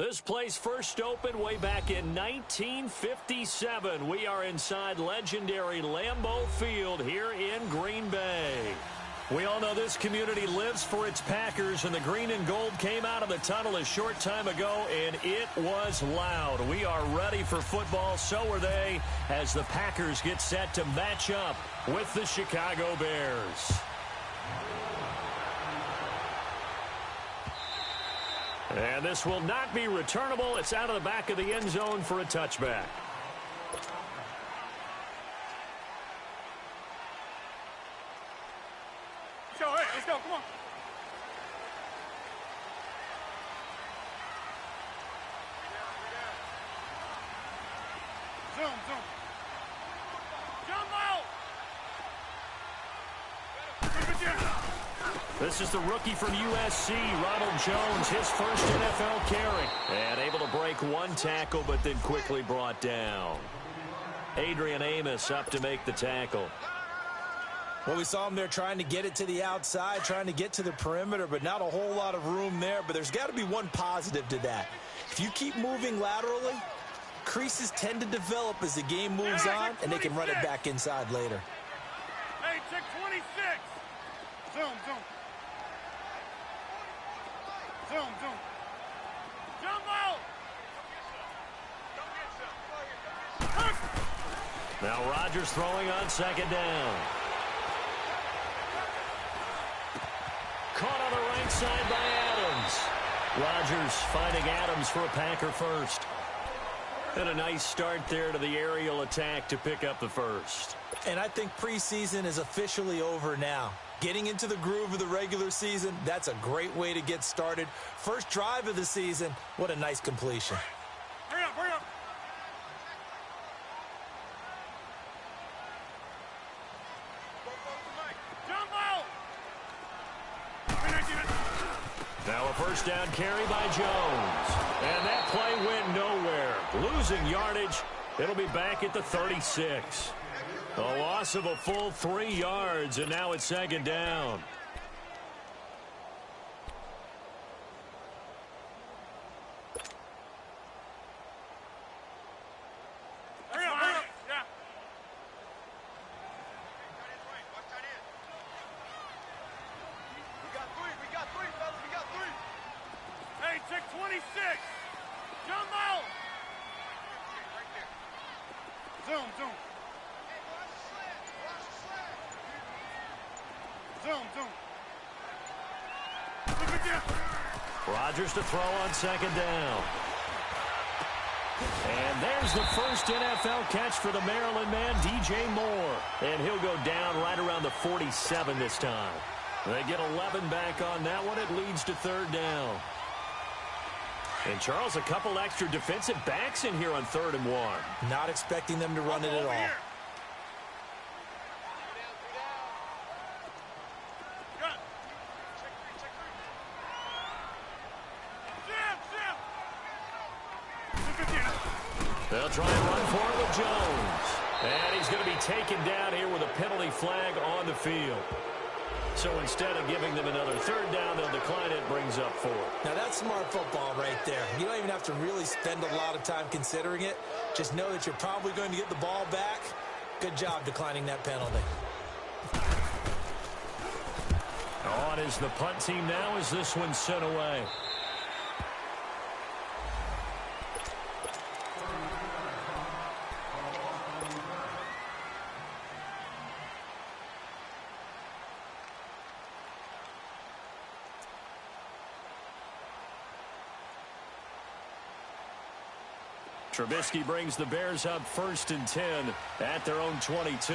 This place first opened way back in 1957. We are inside legendary Lambeau Field here in Green Bay. We all know this community lives for its Packers, and the green and gold came out of the tunnel a short time ago, and it was loud. We are ready for football, so are they, as the Packers get set to match up with the Chicago Bears. And this will not be returnable. It's out of the back of the end zone for a touchback. Let's go, come on. Zoom. Jump out. This is the rookie from USC, Ronald Jones, his first NFL carry. And able to break one tackle, but then quickly brought down. Adrian Amos up to make the tackle. Well, we saw him there trying to get it to the outside, trying to get to the perimeter, but not a whole lot of room there. But there's got to be one positive to that. If you keep moving laterally, creases tend to develop as the game moves on, and they can run it back inside later. Hey, check 26. Zoom. Jump out. Now Rodgers throwing on second down. Caught on the right side by Adams. Rodgers finding Adams for a Packer first. And a nice start there to the aerial attack to pick up the first. And I think preseason is officially over now. Getting into the groove of the regular season, that's a great way to get started. First drive of the season, what a nice completion. Hurry up. Jump out. Now a first down carry by Jones. And that play went nowhere. Losing yardage. It'll be back at the 36. A loss of a full 3 yards, and now it's second down. Hurry up. Yeah. We got three, fellas. We got three. Hey, check 26. Jump out. Right there. Zoom. Rodgers to throw on second down. And there's the first NFL catch for the Maryland man, DJ Moore. And he'll go down right around the 47 this time. They get 11 back on that one. It leads to third down. And, Charles, a couple extra defensive backs in here on 3rd and 1. Not expecting them to run it at all. They'll try and run for it with Jones. And he's going to be taken down here with a penalty flag on the field. So instead of giving them another third down, they'll decline it, brings up 4. Now that's smart football right there. You don't even have to really spend a lot of time considering it. Just know that you're probably going to get the ball back. Good job declining that penalty. On is the punt team now as this one's sent away. Trubisky brings the Bears up 1st and 10 at their own 22.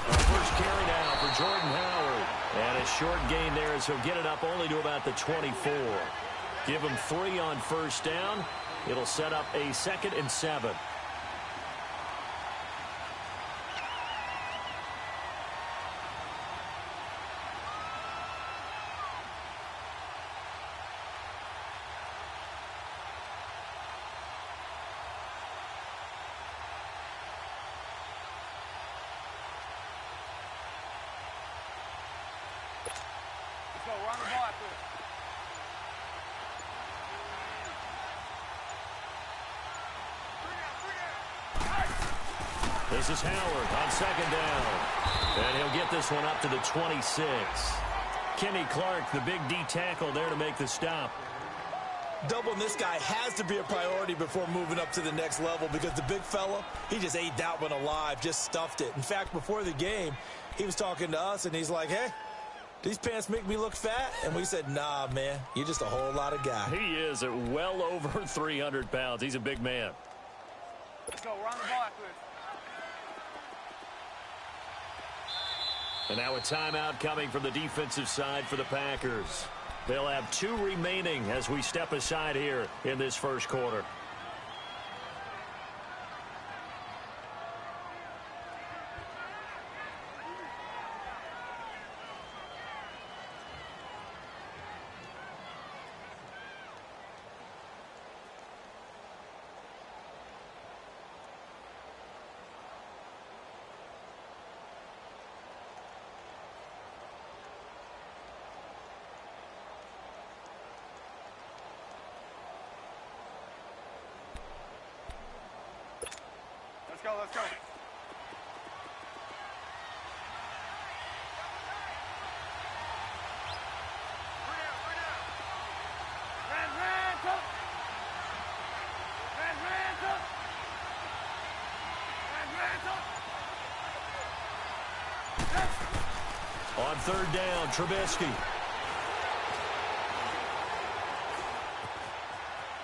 First carry now for Jordan Howard. And a short gain there as he'll get it up only to about the 24. Give him 3 on first down. It'll set up a 2nd and 7. go. Run the ball after it. This is Howard on second down. And he'll get this one up to the 26. Kenny Clark, the big D tackle there to make the stop. Doubling this guy has to be a priority before moving up to the next level because the big fella, he just ate that one alive, just stuffed it. In fact, before the game, he was talking to us, and he's like, hey, these pants make me look fat? And we said, nah, man, you're just a whole lot of guy. He is at well over 300 pounds. He's a big man. Let's go. Run the ball after it. And now a timeout coming from the defensive side for the Packers. They'll have 2 remaining as we step aside here in this first quarter. Let's go, let's go. On third down, Trubisky.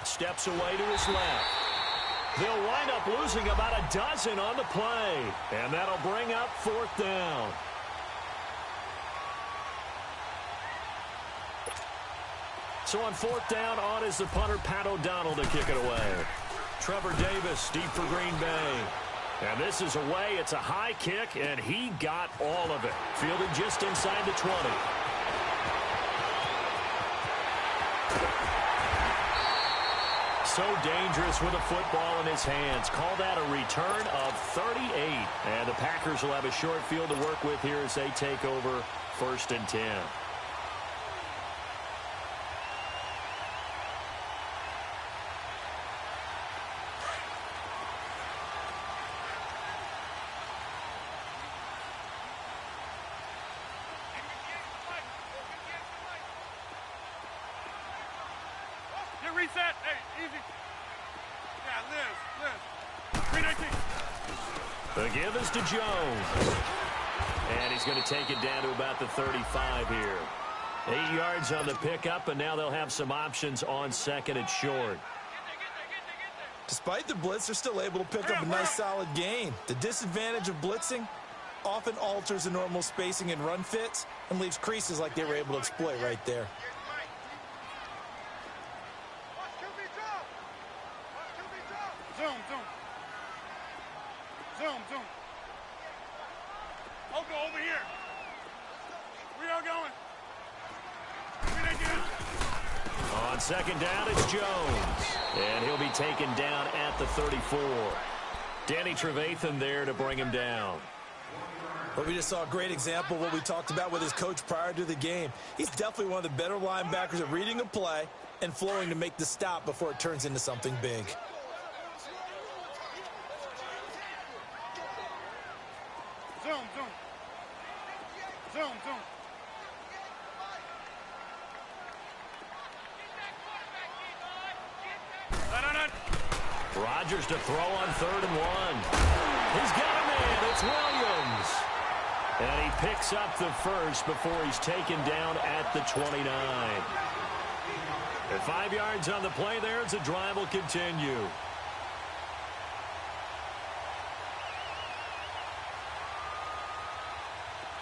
Steps away to his left. They'll wind up losing about a dozen on the play. And that'll bring up fourth down. So on fourth down, on is the punter, Pat O'Donnell, to kick it away. Trevor Davis, deep for Green Bay. And this is away. It's a high kick, and he got all of it. Fielded just inside the 20. So dangerous with a football in his hands. Call that a return of 38. And the Packers will have a short field to work with here as they take over first and 10. Reset. Hey, easy. Yeah, Liz. 319. The give is to Jones. And he's going to take it down to about the 35 here. 8 yards on the pickup, and now they'll have some options on second and short. Despite the blitz, they're still able to pick up a nice, solid gain. The disadvantage of blitzing often alters the normal spacing and run fits and leaves creases like they were able to exploit right there. Zoom. I'll go over here. We are going. On second down, it's Jones. And he'll be taken down at the 34. Danny Trevathan there to bring him down. But we just saw a great example of what we talked about with his coach prior to the game. He's definitely one of the better linebackers at reading a play and flowing to make the stop before it turns into something big. Zoom. Rodgers to throw on 3rd and 1. He's got a man. It's Williams. And he picks up the first before he's taken down at the 29. At 5 yards on the play there, as the drive will continue.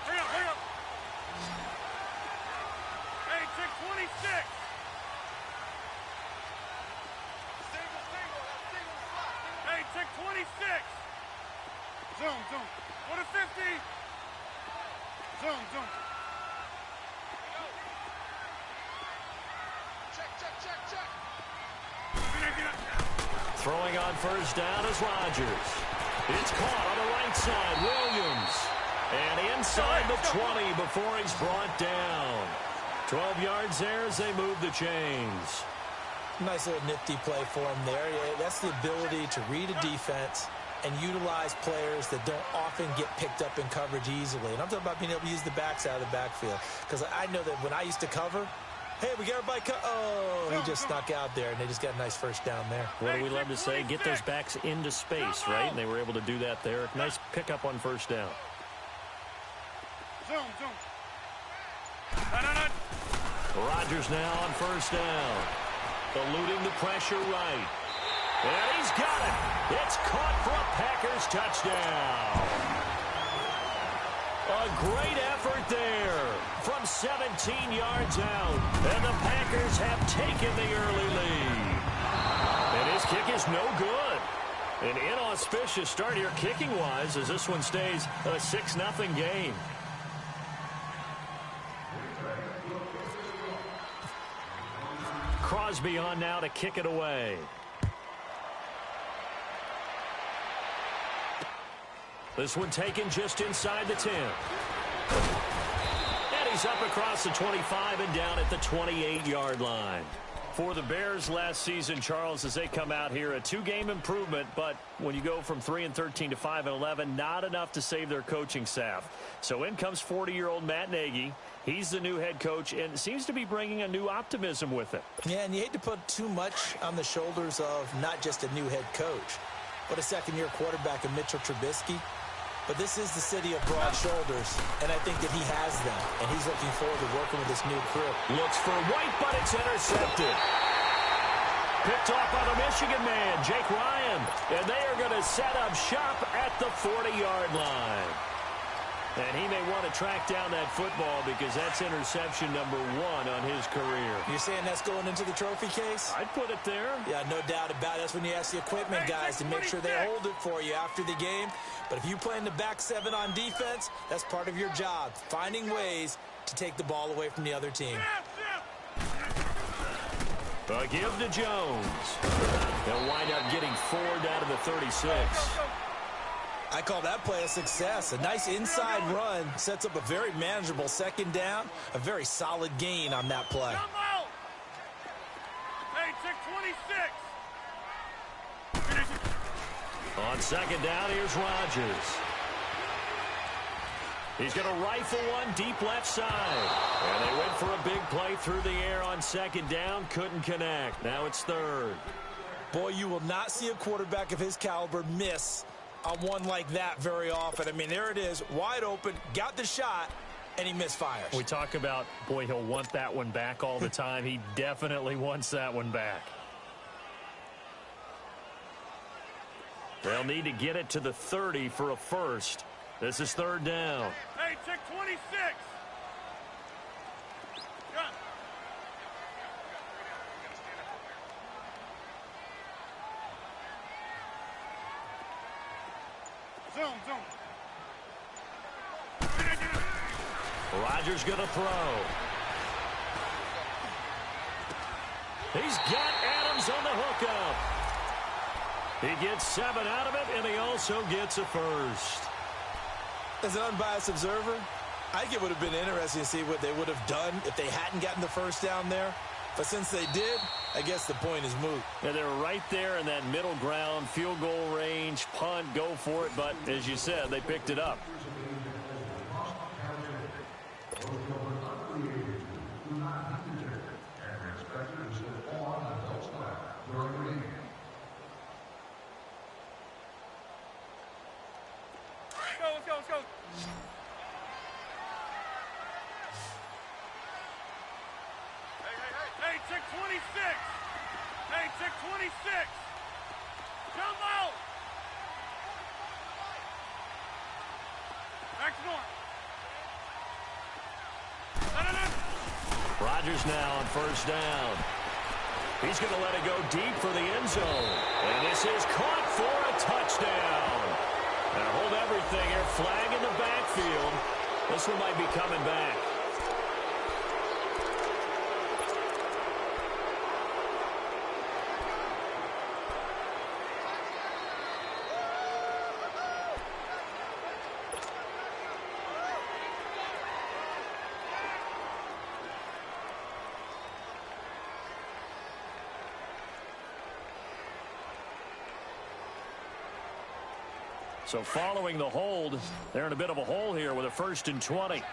Hurry up. Hey, 626. Hey, 626. Zoom. Go to 50. Zoom. Check. Throwing on first down is Rodgers. It's caught on the right side. Williams. And inside the 20 before he's brought down. 12 yards there as they move the chains. Nice little nifty play for him there. Yeah, that's the ability to read a defense and utilize players that don't often get picked up in coverage easily. And I'm talking about being able to use the backs out of the backfield. Because I know that when I used to cover, hey, we got everybody he just snuck out there, and they just got a nice first down there. What do we love to say? Get those backs into space, right? And they were able to do that there. Nice pickup on first down. Zoom. Rodgers now on first down. Eluding the pressure right. And he's got it. It's caught for a Packers touchdown. A great effort there from 17 yards out. And the Packers have taken the early lead. And his kick is no good. An inauspicious start here kicking-wise as this one stays a 6-0 game. Crosby on now to kick it away. This one taken just inside the 10. And he's up across the 25 and down at the 28-yard line. For the Bears last season, Charles, as they come out here, a 2-game improvement, but when you go from 3-13 to 5-11, not enough to save their coaching staff. So in comes 40-year-old Matt Nagy. He's the new head coach and seems to be bringing a new optimism with it. Yeah, and you hate to put too much on the shoulders of not just a new head coach, but a second-year quarterback in Mitchell Trubisky. But this is the city of broad shoulders, and I think that he has them, and he's looking forward to working with this new crew. Looks for White, but it's intercepted. Picked off by the Michigan man, Jake Ryan, and they are going to set up shop at the 40-yard line. And he may want to track down that football because that's interception number 1 on his career. You're saying that's going into the trophy case? I'd put it there. Yeah, no doubt about it. That's when you ask the equipment guys to make sure they hold it for you after the game. But if you play in the back 7 on defense, that's part of your job, finding ways to take the ball away from the other team. A give to Jones. They'll wind up getting 4 down to the 36. I call that play a success. A nice inside run sets up a very manageable second down. A very solid gain on that play. Hey, check 26. On second down, here's Rodgers. He's going to rifle one deep left side. And they went for a big play through the air on second down. Couldn't connect. Now it's third. Boy, you will not see a quarterback of his caliber miss on one like that very often. I mean, there it is, wide open, got the shot, and he misfires. We talk about, boy, he'll want that one back all the time. He definitely wants that one back. They'll need to get it to the 30 for a first. This is third down. Hey, check 26. Gun. Zoom. Rodgers going to throw. He's got Adams on the hookup. He gets 7 out of it, and he also gets a first. As an unbiased observer, I think it would have been interesting to see what they would have done if they hadn't gotten the first down there. But since they did, I guess the point is moot. Yeah, they were right there in that middle ground, field goal range, punt, go for it. But as you said, they picked it up. Let's go. Hey, check 26. Hey, check 26. Jump out. Back to north. Rodgers now on first down. He's going to let it go deep for the end zone. And this is caught for a touchdown. Now hold everything here. Flag in the backfield. This one might be coming back. So following the hold, they're in a bit of a hole here with a 1st and 20. Hey,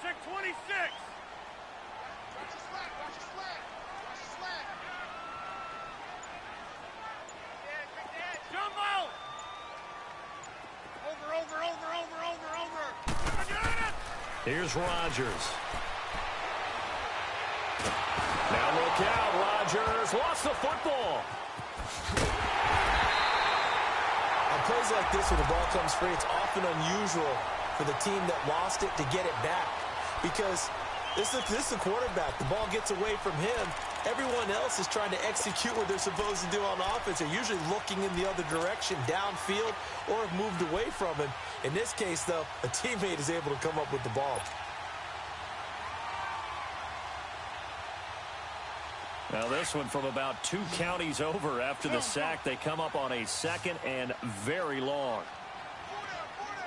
check 26. Jump out. Over. Here's Rodgers. Now look out, Rodgers lost the football. On plays like this, when the ball comes free, it's often unusual for the team that lost it to get it back, because this is the quarterback. The ball gets away from him. Everyone else is trying to execute what they're supposed to do on offense. They're usually looking in the other direction, downfield, or have moved away from him. In this case, though, a teammate is able to come up with the ball. Now this one from about 2 counties over after the sack. They come up on a 2nd and very long.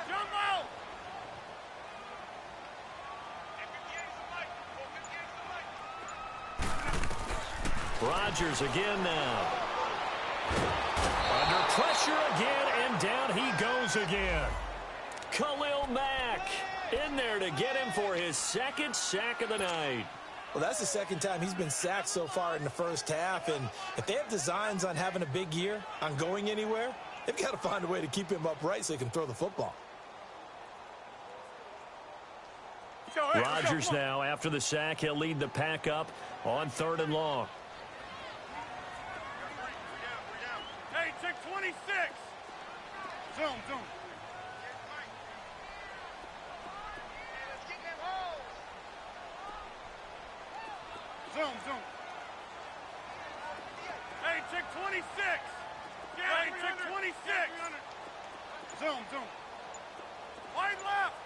Jump out. Rodgers again now. Under pressure again, and down he goes again. Khalil Mack in there to get him for his 2nd sack of the night. Well, that's the 2nd time he's been sacked so far in the first half, and if they have designs on having a big year, on going anywhere, they've got to find a way to keep him upright so he can throw the football. Rodgers now, after the sack, he'll lead the pack up on 3rd and long. Hey, check 26. Zoom. Zoom. Hey, check 26. Hey, check 26. Zoom. Wide left.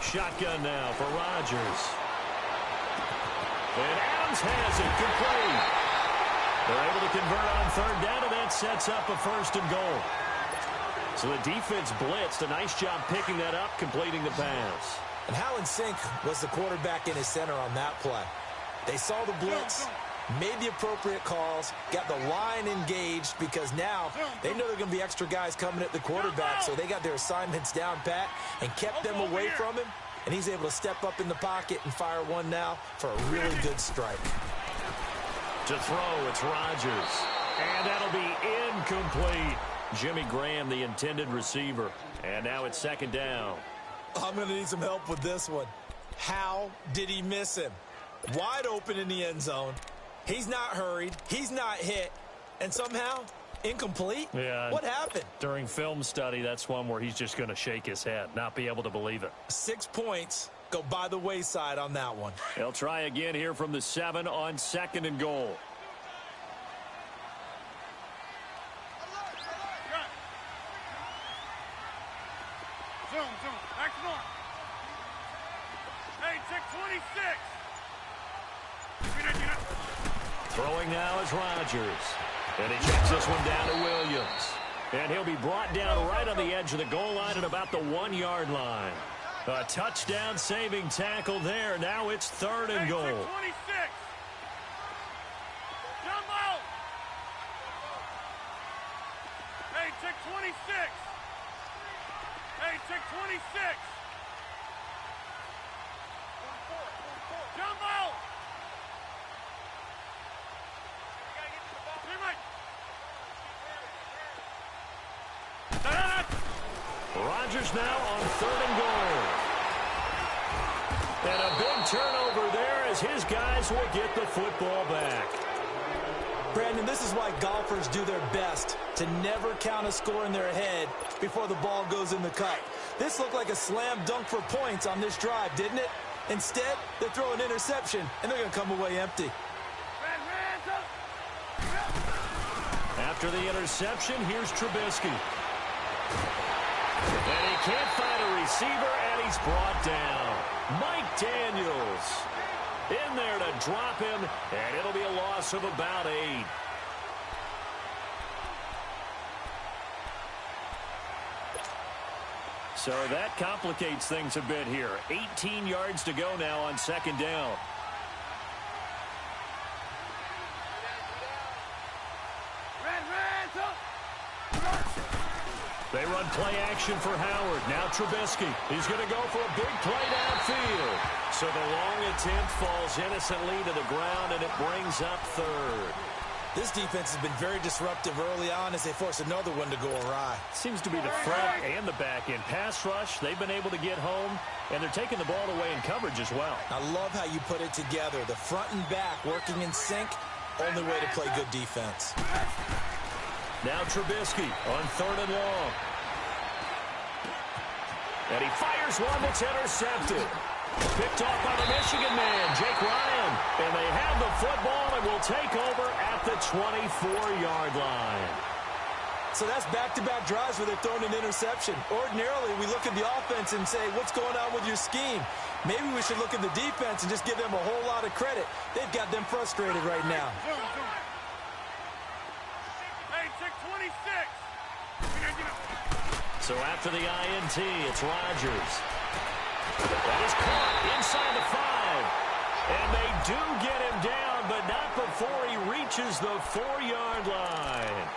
Shotgun now for Rodgers. And Adams has it complete. They're able to convert on 3rd down, and that sets up a 1st and goal. So the defense blitzed. A nice job picking that up, completing the pass. And how in sync was the quarterback in his center on that play? They saw the blitz, made the appropriate calls, got the line engaged, because now they know there are going to be extra guys coming at the quarterback, so they got their assignments down pat and kept them away from him, and he's able to step up in the pocket and fire one now for a really good strike. To throw, it's Rodgers. And that'll be incomplete. Jimmy Graham, the intended receiver. And now it's 2nd down. I'm going to need some help with this one. How did he miss him? Wide open in the end zone. He's not hurried. He's not hit. And somehow, incomplete? Yeah. What happened? During film study, that's one where he's just going to shake his head, not be able to believe it. 6 points go by the wayside on that one. They'll try again here from the 7 on 2nd and goal. Zoom. Next one. Hey, check 26. Throwing now is Rodgers. And he checks this one down to Williams. And he'll be brought down right on the edge of the goal line at about the 1-yard line. A touchdown-saving tackle there. Now it's 3rd and goal. Hey, check 26. Jump out. Hey, check 26. Hey, check 26. Jump out. Rodgers now on 3rd and goal. And a big turnover there as his guys will get the football back. Brandon, this is why golfers do their best to never count a score in their head before the ball goes in the cup. This looked like a slam dunk for points on this drive, didn't it? Instead, they throw an interception, and they're going to come away empty. After the interception, here's Trubisky. And he can't find a receiver, and he's brought down. Mike Daniels in there to drop him, and it'll be a loss of about 8. So that complicates things a bit here. 18 yards to go now on 2nd down. They run play action for Howard. Now Trubisky. He's going to go for a big play downfield. So the long attempt falls innocently to the ground, and it brings up third. This defense has been very disruptive early on as they force another one to go awry. Seems to be the front and the back end. Pass rush, they've been able to get home, and they're taking the ball away in coverage as well. I love how you put it together. The front and back working in sync, only way to play good defense. Now Trubisky on 3rd and long. And he fires one that's intercepted. Picked off by the Michigan man, Jake Ryan. And they have the football and will take over at the 24-yard line. So that's back-to-back drives where they've thrown an interception. Ordinarily, we look at the offense and say, what's going on with your scheme? Maybe we should look at the defense and just give them a whole lot of credit. They've got them frustrated right now. Hey, check 26. So after the INT, it's Rodgers. That is caught inside the 5. And they do get him down, but not before he reaches the 4-yard line.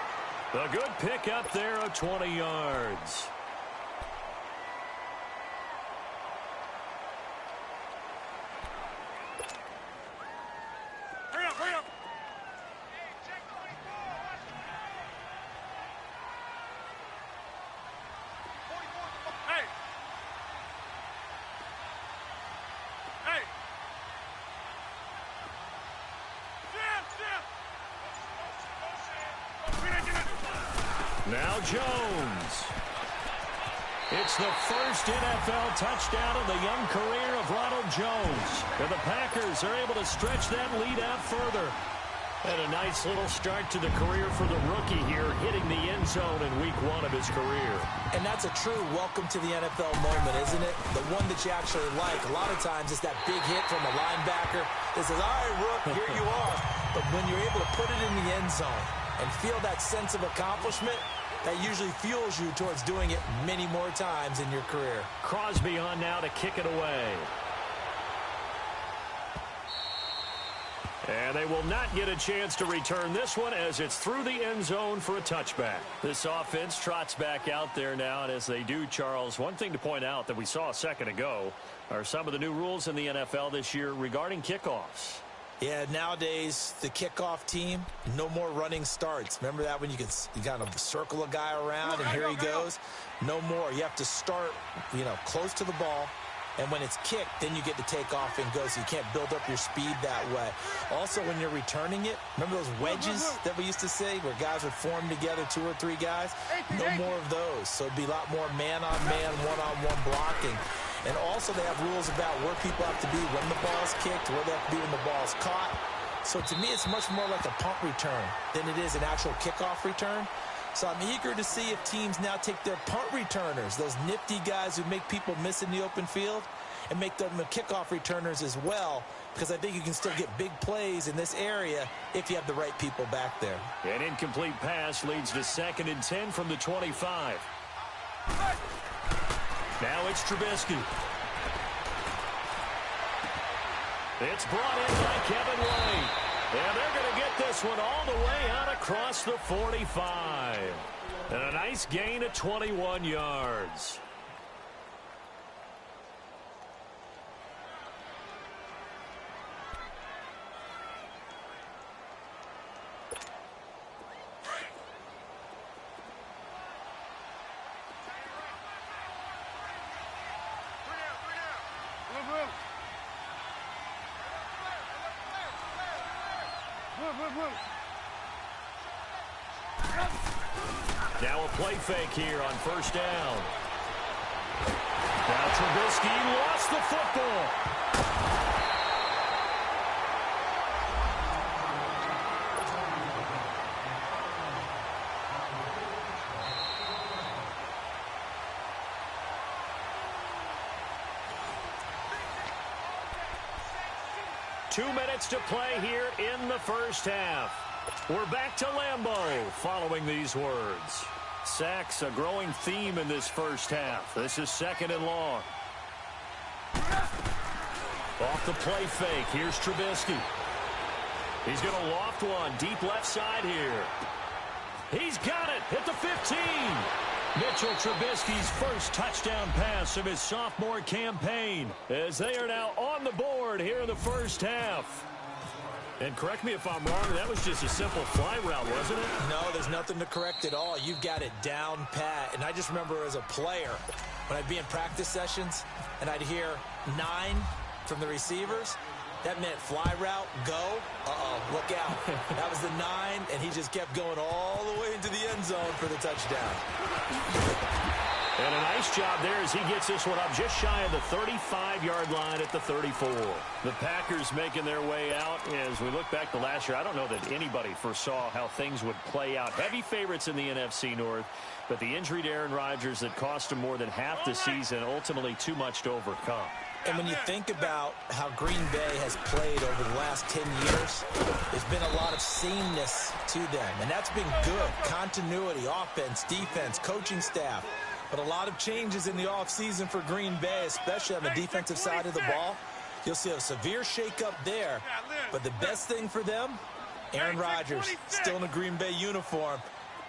A good pickup there of 20 yards. Hurry up, hurry up. Hey. Hey. Now Jones. It's the first NFL touchdown of the young career of Ronald Jones. And the Packers are able to stretch that lead out further. And a nice little start to the career for the rookie here, hitting the end zone in week 1 of his career. And that's a true welcome to the NFL moment, isn't it? The one that you actually like. A lot of times it's that big hit from a linebacker that says, all right, Rook, here you are. But when you're able to put it in the end zone and feel that sense of accomplishment, that usually fuels you towards doing it many more times in your career. Crosby on now to kick it away. And they will not get a chance to return this one as it's through the end zone for a touchback. This offense trots back out there now, and as they do, Charles, one thing to point out that we saw a second ago are some of the new rules in the NFL this year regarding kickoffs. Yeah, nowadays, the kickoff team, no more running starts. Remember that when you kind of circle a guy around and here he goes? No more. You have to start, close to the ball. And when it's kicked, then you get to take off and go, so you can't build up your speed that way. Also, when you're returning it, remember those wedges that we used to say where guys would form together, 2 or 3 guys? No more of those. So it'd be a lot more man-on-man, one-on-one blocking. And also they have rules about where people have to be when the ball's kicked, where they have to be when the ball's caught. So to me, it's much more like a punt return than it is an actual kickoff return. So I'm eager to see if teams now take their punt returners, those nifty guys who make people miss in the open field, and make them the kickoff returners as well, because I think you can still get big plays in this area if you have the right people back there. An incomplete pass leads to 2nd and 10 from the 25. Now it's Trubisky. It's brought in by Kevin White. And they're going to get this one all the way out across the 45. And a nice gain of 21 yards. Now a play fake here on 1st down. Now Trubisky lost the football. Two minutes to play here in the first half. We're back to Lambeau following these words. Sacks a growing theme in this first half. This is 2nd and long. Off the play fake, here's Trubisky. He's going to loft one deep left side here. He's got it at the 15. Mitchell Trubisky's first touchdown pass of his sophomore campaign, as they are now on the board here in the first half. And correct me if I'm wrong, that was just a simple fly route, wasn't it? No, there's nothing to correct at all. You've got it down pat. And I just remember as a player, when I'd be in practice sessions and I'd hear 9 from the receivers, that meant fly route, go. Uh-oh, look out. That was the 9, and he just kept going all the way into the end zone for the touchdown. And a nice job there as he gets this one up just shy of the 35-yard line at the 34. The Packers making their way out. As we look back to last year, I don't know that anybody foresaw how things would play out. Heavy favorites in the NFC North, but the injury to Aaron Rodgers that cost him more than half the season, ultimately too much to overcome. And when you think about how Green Bay has played over the last 10 years, there's been a lot of sameness to them. And that's been good. Continuity, offense, defense, coaching staff. But a lot of changes in the offseason for Green Bay, especially on the defensive side of the ball. You'll see a severe shakeup there. But the best thing for them, Aaron Rodgers, still in a Green Bay uniform.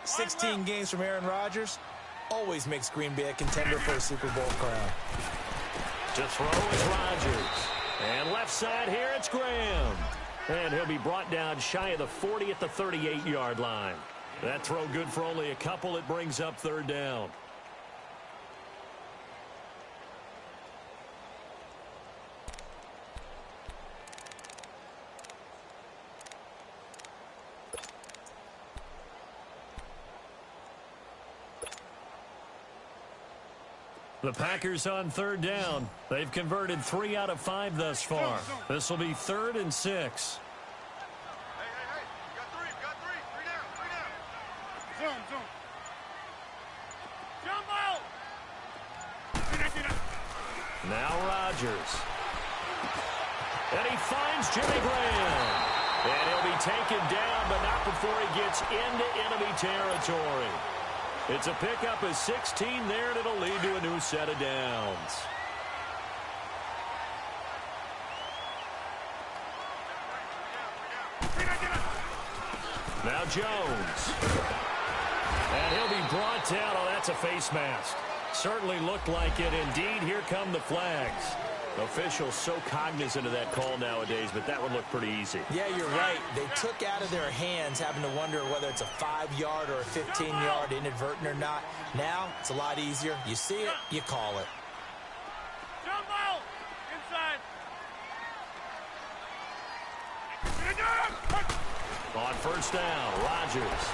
16 games from Aaron Rodgers always makes Green Bay a contender for a Super Bowl crown. To throw is Rodgers. And left side here, it's Graham. And he'll be brought down shy of the 40 at the 38-yard line. That throw good for only a couple. It brings up third down. The Packers on third down. They've converted 3 out of 5 thus far. This will be 3rd and 6. Hey. You got 3. Three down. Zoom. Jump out. Now Rodgers. And he finds Jimmy Graham. And he'll be taken down, but not before he gets into enemy territory. It's a pickup of 16 there, and it'll lead to a new set of downs. Now Jones. And he'll be brought down. Oh, that's a face mask. Certainly looked like it. Indeed, here come the flags. Officials so cognizant of that call nowadays, but that would look pretty easy. Yeah, you're right. They took out of their hands having to wonder whether it's a 5-yard or a 15-yard inadvertent or not. Now, it's a lot easier. You see it, you call it. Jump out. Inside. On first down, Rodgers.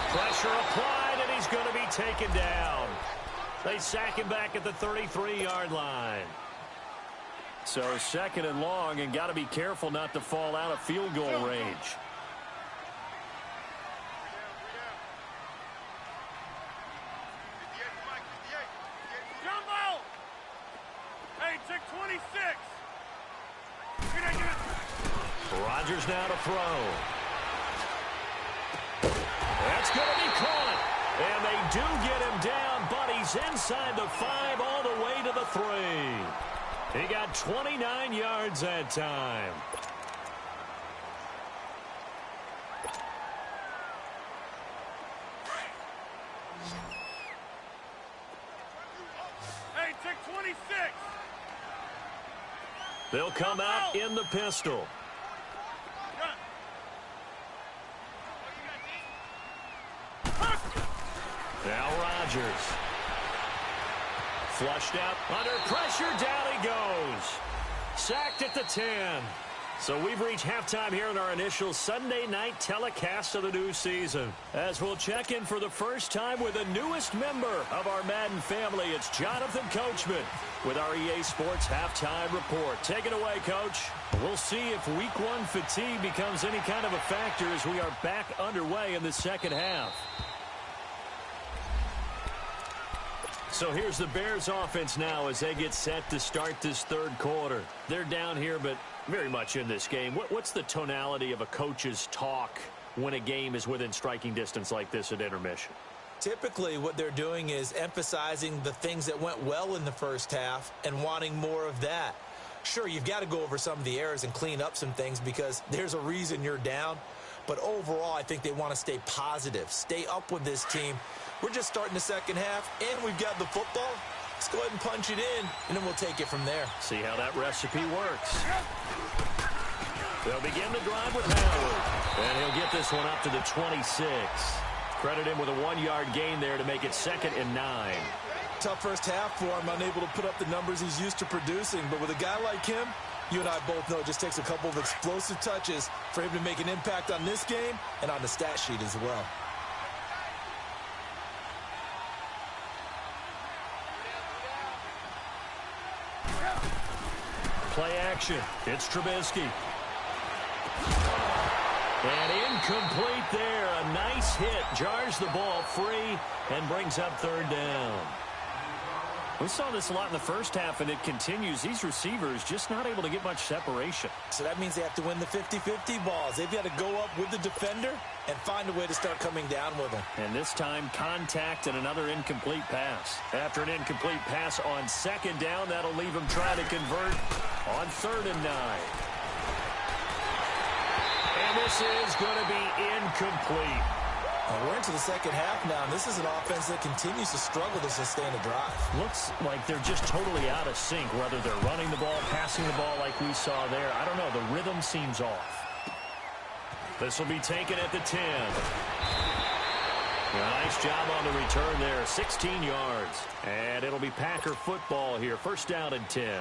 Pressure applied, and he's going to be taken down. They sack him back at the 33-yard line. So 2nd and long, and got to be careful not to fall out of field goal range. Jump out. Hey, check 26. Rodgers now to throw. That's going to be caught. And they do get him down, but he's inside the 5 all the way to the 3. He got 29 yards that time. Hey, check 26. They'll come out in the pistol. Now Rodgers. Flushed out. Under pressure. Down he goes. Sacked at the 10. So we've reached halftime here in our initial Sunday night telecast of the new season. As we'll check in for the first time with the newest member of our Madden family, it's Jonathan Coachman with our EA Sports Halftime Report. Take it away, Coach. We'll see if Week 1 fatigue becomes any kind of a factor as we are back underway in the second half. So here's the Bears offense now as they get set to start this third quarter. They're down here, but very much in this game. What's the tonality of a coach's talk when a game is within striking distance like this at intermission? Typically, what they're doing is emphasizing the things that went well in the first half and wanting more of that. Sure, you've got to go over some of the errors and clean up some things because there's a reason you're down. But overall, I think they want to stay positive, stay up with this team. We're just starting the second half, and we've got the football. Let's go ahead and punch it in, and then we'll take it from there. See how that recipe works. They'll begin the drive with Howard, and he'll get this one up to the 26. Credit him with a 1-yard gain there to make it 2nd and 9. Tough first half for him, unable to put up the numbers he's used to producing. But with a guy like him, you and I both know it just takes a couple of explosive touches for him to make an impact on this game and on the stat sheet as well. Play action. It's Trubisky. And incomplete there. A nice hit. Jars the ball free and brings up 3rd down. We saw this a lot in the first half, and it continues. These receivers just not able to get much separation. So that means they have to win the 50-50 balls. They've got to go up with the defender and find a way to start coming down with him. And this time, contact and another incomplete pass. After an incomplete pass on 2nd down, that'll leave him trying to convert on 3rd and 9. And this is going to be incomplete. Well, we're into the second half now, and this is an offense that continues to struggle to sustain a drive. Looks like they're just totally out of sync, whether they're running the ball, passing the ball like we saw there. I don't know. The rhythm seems off. This will be taken at the 10. Nice job on the return there. 16 yards. And it'll be Packer football here. 1st down and 10.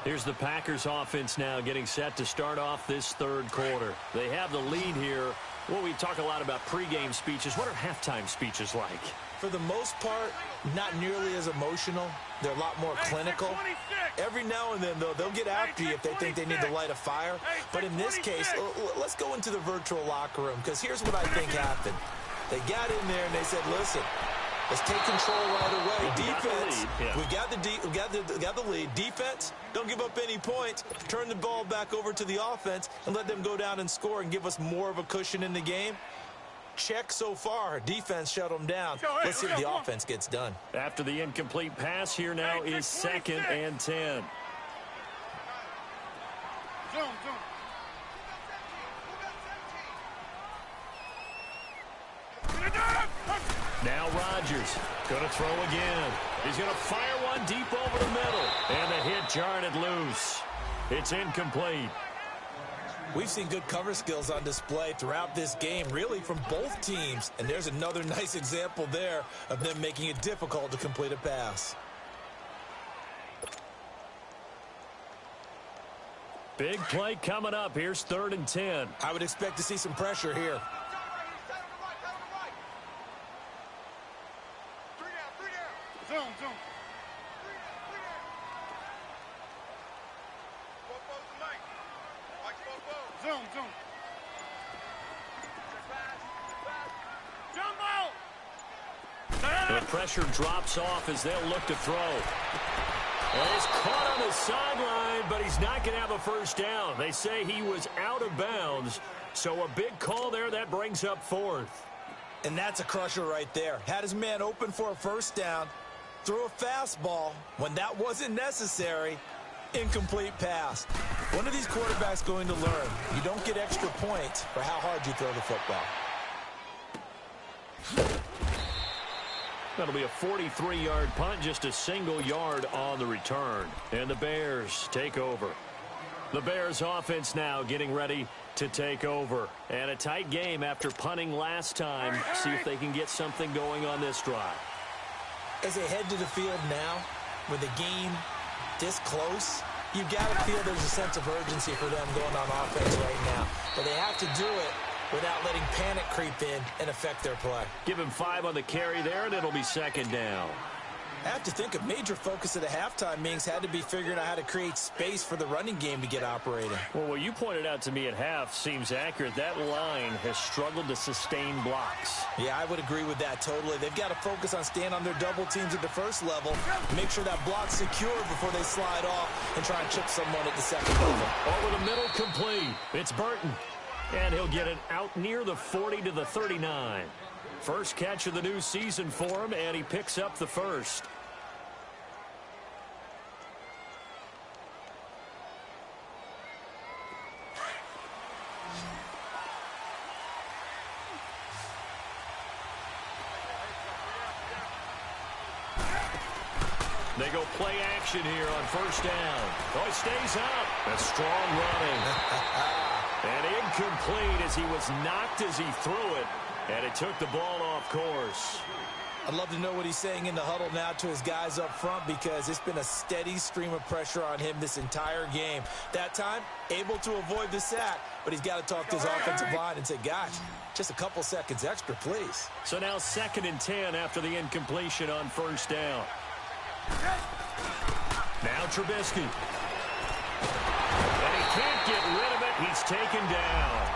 Here's the Packers offense now getting set to start off this 3rd quarter. They have the lead here. Well, we talk a lot about pregame speeches. What are halftime speeches like? For the most part, not nearly as emotional. They're a lot more clinical. Every now and then, though, they'll get after you if they think they need to light a fire. But in this case, let's go into the virtual locker room, because here's what I think happened. They got in there and they said, listen, let's take control right away. Defense, we got the lead. Defense, don't give up any points. Turn the ball back over to the offense and let them go down and score and give us more of a cushion in the game. Check so far. Defense shut them down. Let's see if the offense gets done. After the incomplete pass, here now is 2nd and 10. Zoom. Now Rodgers going to throw again. He's going to fire one deep over the middle. And the hit jarred it loose. It's incomplete. We've seen good cover skills on display throughout this game, really from both teams. And there's another nice example there of them making it difficult to complete a pass. Big play coming up. Here's 3rd and 10. I would expect to see some pressure here. Zoom. Zoom. The pressure drops off as they'll look to throw. And he's caught on the sideline, but he's not going to have a 1st down. They say he was out of bounds, so a big call there that brings up 4th. And that's a crusher right there. Had his man open for a 1st down, threw a fastball when that wasn't necessary. Incomplete pass. When are these quarterbacks going to learn? You don't get extra points for how hard you throw the football. That'll be a 43-yard punt, just a single yard on the return. And the Bears take over. The Bears offense now getting ready to take over. And a tight game after punting last time. See if they can get something going on this drive. As they head to the field now, with the game this close, you've got to feel there's a sense of urgency for them going on offense right now. But they have to do it without letting panic creep in and affect their play. Give him 5 on the carry there, and it'll be 2nd down. I have to think a major focus at the halftime meetings had to be figuring out how to create space for the running game to get operating. Well, what you pointed out to me at half seems accurate. That line has struggled to sustain blocks. Yeah, I would agree with that totally. They've got to focus on staying on their double teams at the first level, make sure that block's secure before they slide off and try and chip someone at the second level. Over the middle, complete. It's Burton. And he'll get it out near the 40 to the 39. First catch of the new season for him, and he picks up the 1st. They go play action here on first down. Oh, he stays up. That's strong running. And incomplete as he was knocked as he threw it. And it took the ball off course. I'd love to know what he's saying in the huddle now to his guys up front, because it's been a steady stream of pressure on him this entire game. That time, able to avoid the sack, but he's got to talk to his offensive line and say, guys, just a couple seconds extra, please. So now 2nd and 10 after the incompletion on first down. Now Trubisky. And he can't get rid of it. He's taken down.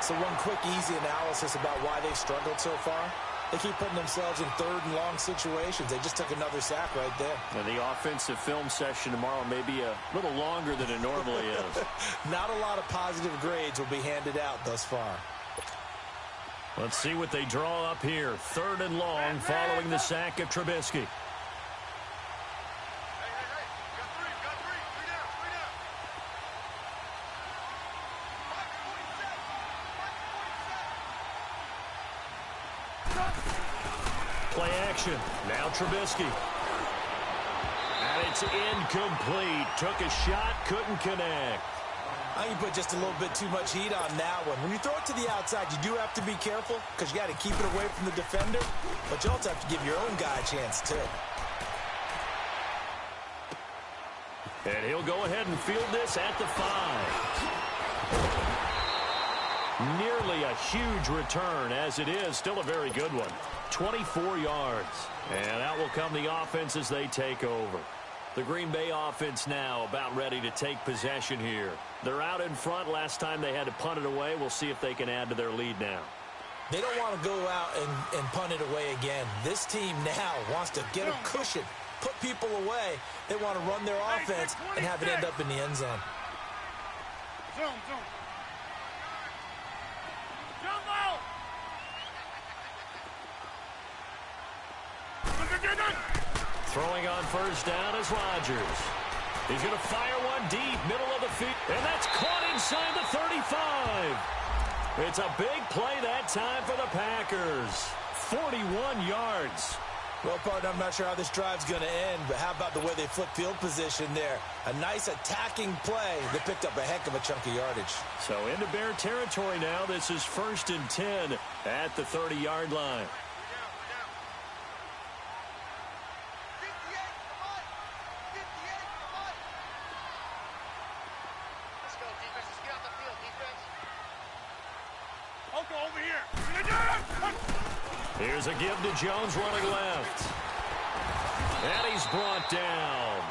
So one quick, easy analysis about why they've struggled so far. They keep putting themselves in 3rd and long situations. They just took another sack right there. Now the offensive film session tomorrow may be a little longer than it normally is. Not a lot of positive grades will be handed out thus far. Let's see what they draw up here. 3rd and long following the sack of Trubisky. Play action. Now Trubisky. And it's incomplete. Took a shot, couldn't connect. I think you put just a little bit too much heat on that one. When you throw it to the outside, you do have to be careful because you got to keep it away from the defender, but you also have to give your own guy a chance too. And he'll go ahead and field this at the 5. Nearly a huge return, as it is still a very good one. 24 yards. And out will come the offense as they take over. The Green Bay offense now about ready to take possession here. They're out in front. Last time they had to punt it away. We'll see if they can add to their lead now. They don't want to go out and punt it away again. This team now wants to get a cushion, put people away. They want to run their offense and have it end up in the end zone. Zoom. Jumbo! Throwing on first down is Rodgers. He's going to fire one deep, middle of the field, and that's caught inside the 35. It's a big play that time for the Packers. 41 yards. Well, partner, I'm not sure how this drive's going to end, but how about the way they flip field position there? A nice attacking play that picked up a heck of a chunk of yardage. So into Bear territory now. This is 1st and 10 at the 30-yard line. Here's a give to Jones running left. And he's brought down.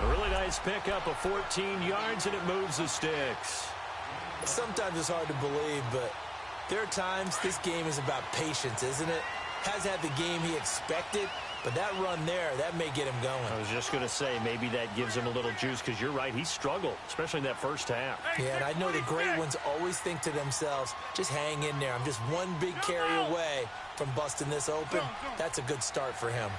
A really nice pickup of 14 yards, and it moves the sticks. Sometimes it's hard to believe, but there are times this game is about patience, isn't it? Has had the game he expected, but that run there, that may get him going. I was just going to say, maybe that gives him a little juice, because you're right, he struggled, especially in that first half. Yeah, and I know the great ones always think to themselves, just hang in there. I'm just one big carry away from busting this open. That's a good start for him.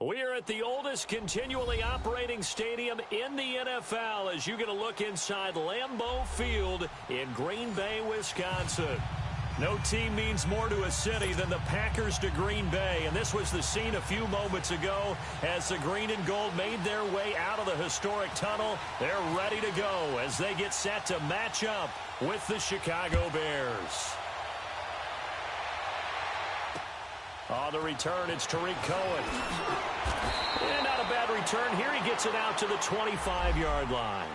We are at the oldest continually operating stadium in the NFL as you get a look inside Lambeau Field in Green Bay, Wisconsin. No team means more to a city than the Packers to Green Bay, and this was the scene a few moments ago as the green and gold made their way out of the historic tunnel. They're ready to go as they get set to match up with the Chicago Bears. On the return, it's Tariq Cohen. And not a bad return here. He gets it out to the 25-yard line.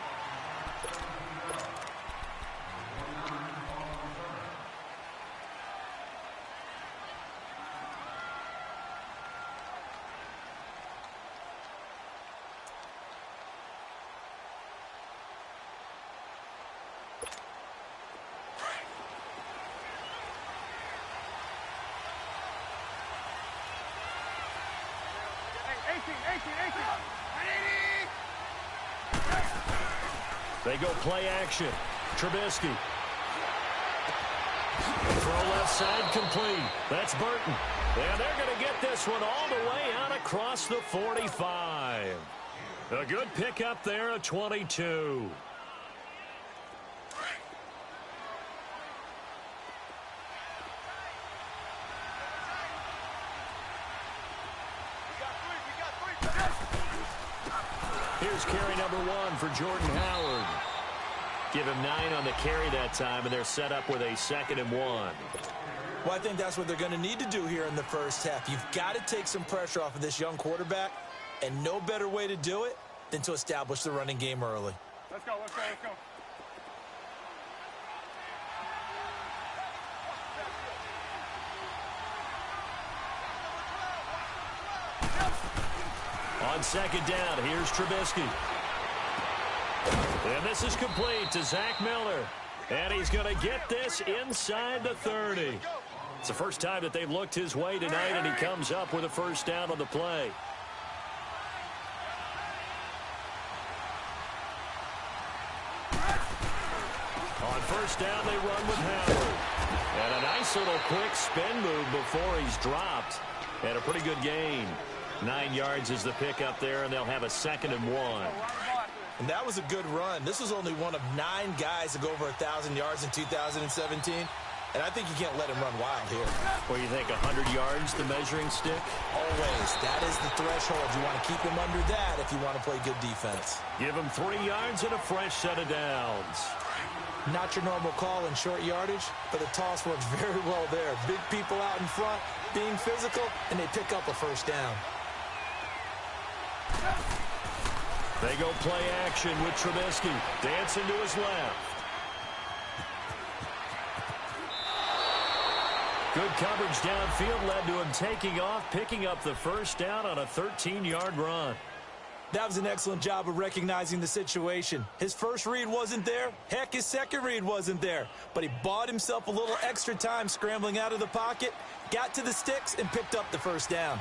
They go play action. Trubisky. Throw left side complete. That's Burton. And they're going to get this one all the way out across the 45. A good pickup there at 22. Here's carry number 1 for Jordan Howard. Give him 9 on the carry that time, and they're set up with a 2nd and 1. Well, I think that's what they're going to need to do here in the first half. You've got to take some pressure off of this young quarterback, and no better way to do it than to establish the running game early. Let's go, let's go, let's go. On 2nd down, here's Trubisky. And this is complete to Zach Miller. And he's going to get this inside the 30. It's the first time that they've looked his way tonight, and he comes up with a first down on the play. On first down, they run with Howard. And a nice little quick spin move before he's dropped. And a pretty good gain. 9 yards is the pickup there, and they'll have a 2nd and 1. And that was a good run. This was only one of 9 guys to go over 1,000 yards in 2017. And I think you can't let him run wild here. Well, you think 100 yards, the measuring stick? Always. That is the threshold. You want to keep him under that if you want to play good defense. Give him 3 yards and a fresh set of downs. Not your normal call in short yardage, but the toss works very well there. Big people out in front, being physical, and they pick up a first down. They go play action with Trubisky. Dancing to his left. Good coverage downfield led to him taking off, picking up the first down on a 13-yard run. That was an excellent job of recognizing the situation. His first read wasn't there. Heck, his second read wasn't there. But he bought himself a little extra time scrambling out of the pocket, got to the sticks, and picked up the first down.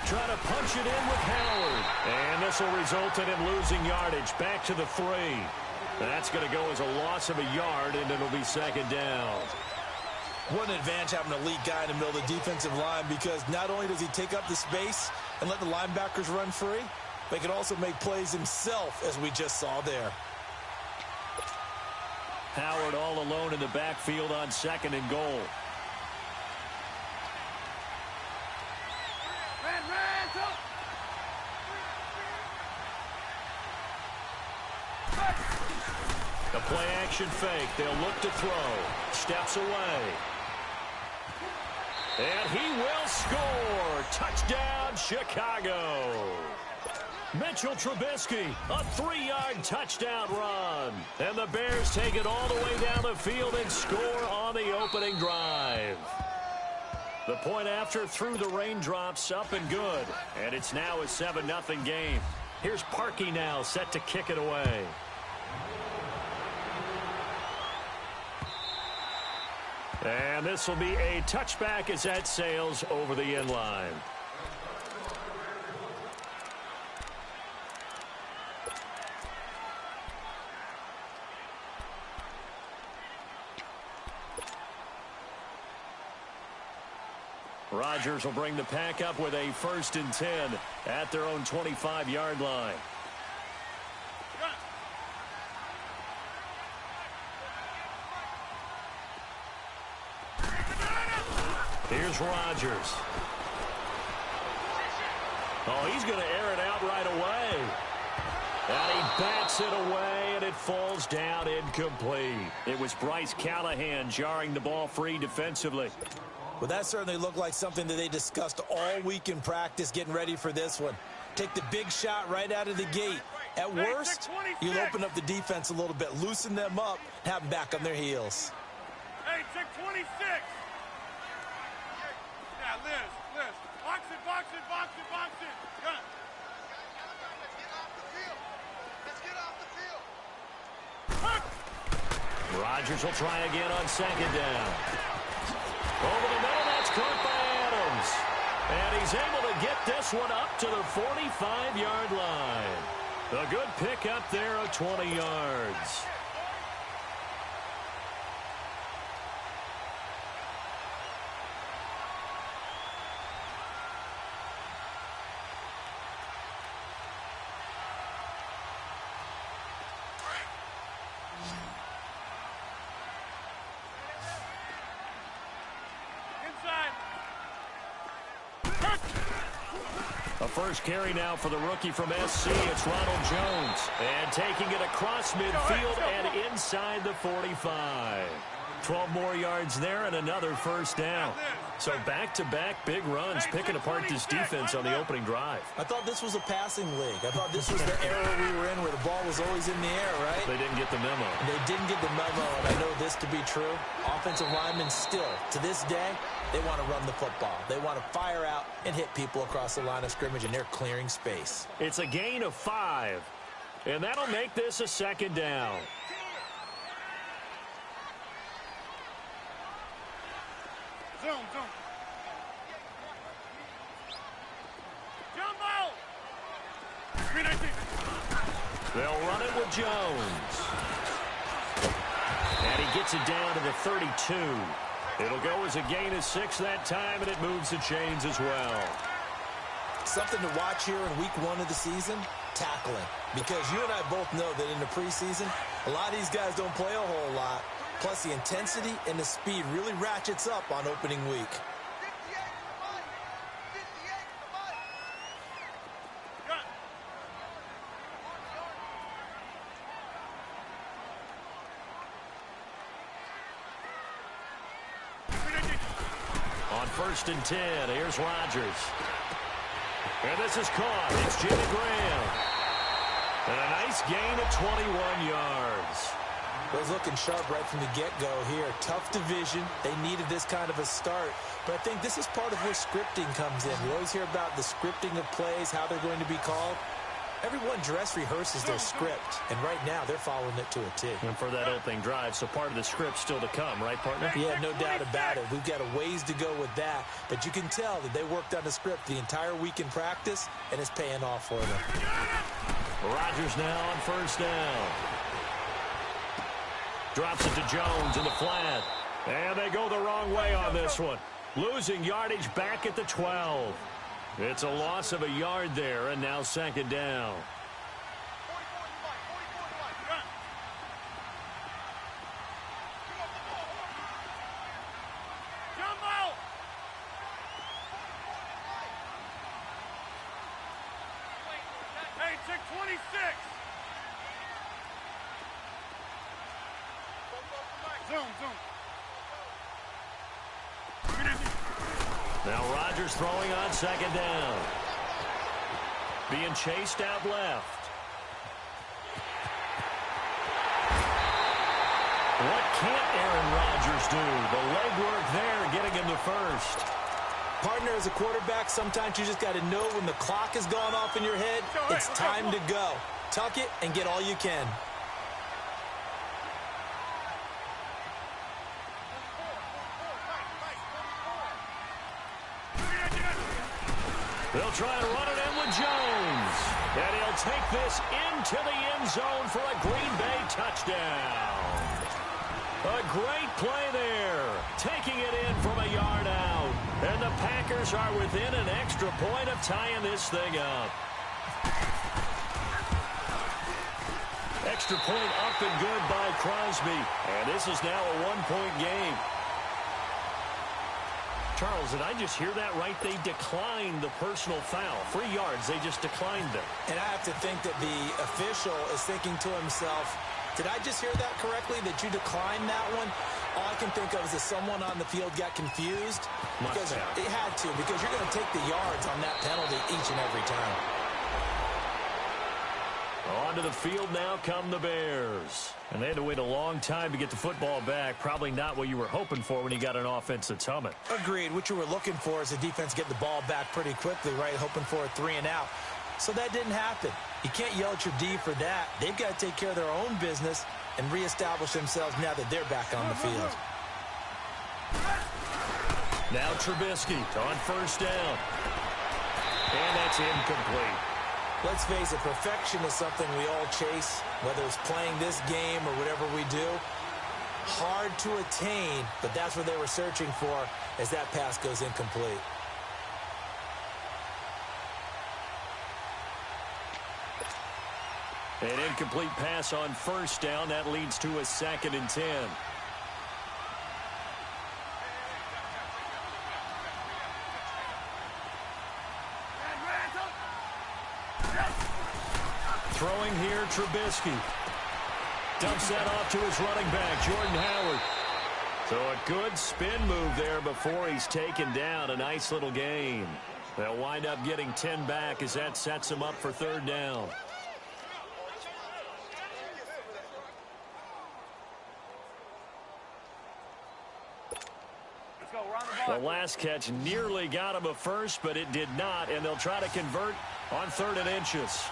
Trying to punch it in with Howard. And this will result in him losing yardage back to the 3. That's going to go as a loss of a yard, and it'll be 2nd down. What an advantage having an elite guy in the middle of the defensive line, because not only does he take up the space and let the linebackers run free, but he can also make plays himself, as we just saw there. Howard all alone in the backfield on 2nd and goal. The play-action fake. They'll look to throw. Steps away. And he will score. Touchdown, Chicago. Mitchell Trubisky, a 3-yard touchdown run. And the Bears take it all the way down the field and score on the opening drive. The point after through the raindrops, up and good. And it's now a 7-0 game. Here's Parkey now set to kick it away. And this will be a touchback as that sails over the end line. Rodgers will bring the pack up with a 1st and 10 at their own 25-yard line. Here's Rodgers. Oh, he's going to air it out right away. And he bats it away, and it falls down incomplete. It was Bryce Callahan jarring the ball free defensively. Well, that certainly looked like something that they discussed all week in practice getting ready for this one. Take the big shot right out of the gate. At worst, you'll open up the defense a little bit, loosen them up, have them back on their heels. Hey, check 26. Yeah, Liz. Box it. Gun. Let's get off the field. Rodgers will try again on 2nd down. Over the middle, that's caught by Adams. And he's able to get this one up to the 45-yard line. A good pick up there of 20 yards. A first carry now for the rookie from SC. It's Ronald Jones. And taking it across midfield and inside the 45. 12 more yards there and another 1st down. So back-to-back big runs, picking apart this defense on the opening drive. I thought this was a passing league. I thought this was the era we were in where the ball was always in the air, right? They didn't get the memo. They didn't get the memo, and I know this to be true. Offensive linemen still, to this day, they want to run the football. They want to fire out and hit people across the line of scrimmage, and they're clearing space. It's a gain of 5, and that'll make this a 2nd down. Zoom. Jumbo! 319. They'll run it with Jones. And he gets it down to the 32. It'll go as a gain of 6 that time, and it moves the chains as well. Something to watch here in week 1 of the season, tackling. Because you and I both know that in the preseason, a lot of these guys don't play a whole lot. Plus, the intensity and the speed really ratchets up on opening week. 58 On 1st and 10, here's Rodgers. And this is caught. It's Jimmy Graham. And a nice gain of 21 yards. Was looking sharp right from the get-go here. Tough division. They needed this kind of a start. But I think this is part of where scripting comes in. We always hear about the scripting of plays, how they're going to be called. Everyone dress rehearses their script, and right now they're following it to a T. And for that opening drive, so part of the script still to come, right, partner? Yeah, no doubt about it. We've got a ways to go with that, but you can tell that they worked on the script the entire week in practice, and it's paying off for them. Rodgers now on 1st down. Drops it to Jones in the flat. And they go the wrong way on this one. Losing yardage back at the 12. It's a loss of a yard there, and now 2nd down. Hey, check 26. Zoom. Now Rodgers throwing on 2nd down. Being chased out left. What can't Aaron Rodgers do? The legwork there getting him the 1st. Partner, as a quarterback, sometimes you just got to know when the clock has gone off in your head, it's time to go. Tuck it and get all you can. They'll try and run it in with Jones. And he'll take this into the end zone for a Green Bay touchdown. A great play there. Taking it in from a yard out. And the Packers are within an extra point of tying this thing up. Extra point up and good by Crosby. And this is now a one-point game. Charles, did I just hear that right? They declined the personal foul. 3 yards, they just declined them. And I have to think that the official is thinking to himself, did I just hear that correctly, that you declined that one? All I can think of is that someone on the field got confused. Because it had to, because you're going to take the yards on that penalty each and every time. Onto the field now come the Bears. And they had to wait a long time to get the football back. Probably not what you were hoping for when you got an offense that's humming. Agreed. What you were looking for is the defense getting the ball back pretty quickly, right? Hoping for a 3 and out. So that didn't happen. You can't yell at your D for that. They've got to take care of their own business and reestablish themselves now that they're back on the field. Now Trubisky on first down. And that's incomplete. Let's face it, perfection is something we all chase, whether it's playing this game or whatever we do. Hard to attain, but that's what they were searching for as that pass goes incomplete. An incomplete pass on first down. That leads to a 2nd and 10. Throwing here, Trubisky. Dumps that off to his running back, Jordan Howard. So a good spin move there before he's taken down. A nice little gain. They'll wind up getting 10 back as that sets them up for 3rd down. The last catch nearly got him a first, but it did not, and they'll try to convert on 3rd and inches.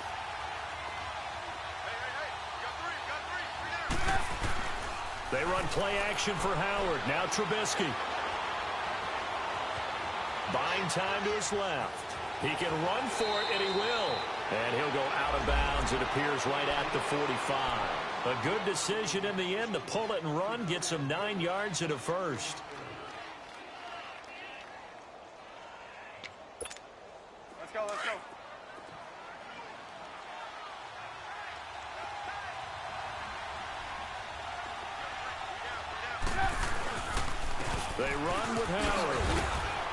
They run play action for Howard. Now Trubisky. Buying time to his left. He can run for it, and he will. And he'll go out of bounds, it appears, right at the 45. A good decision in the end to pull it and run, gets him 9 yards and a first. Let's go, let's go. They run with Howard.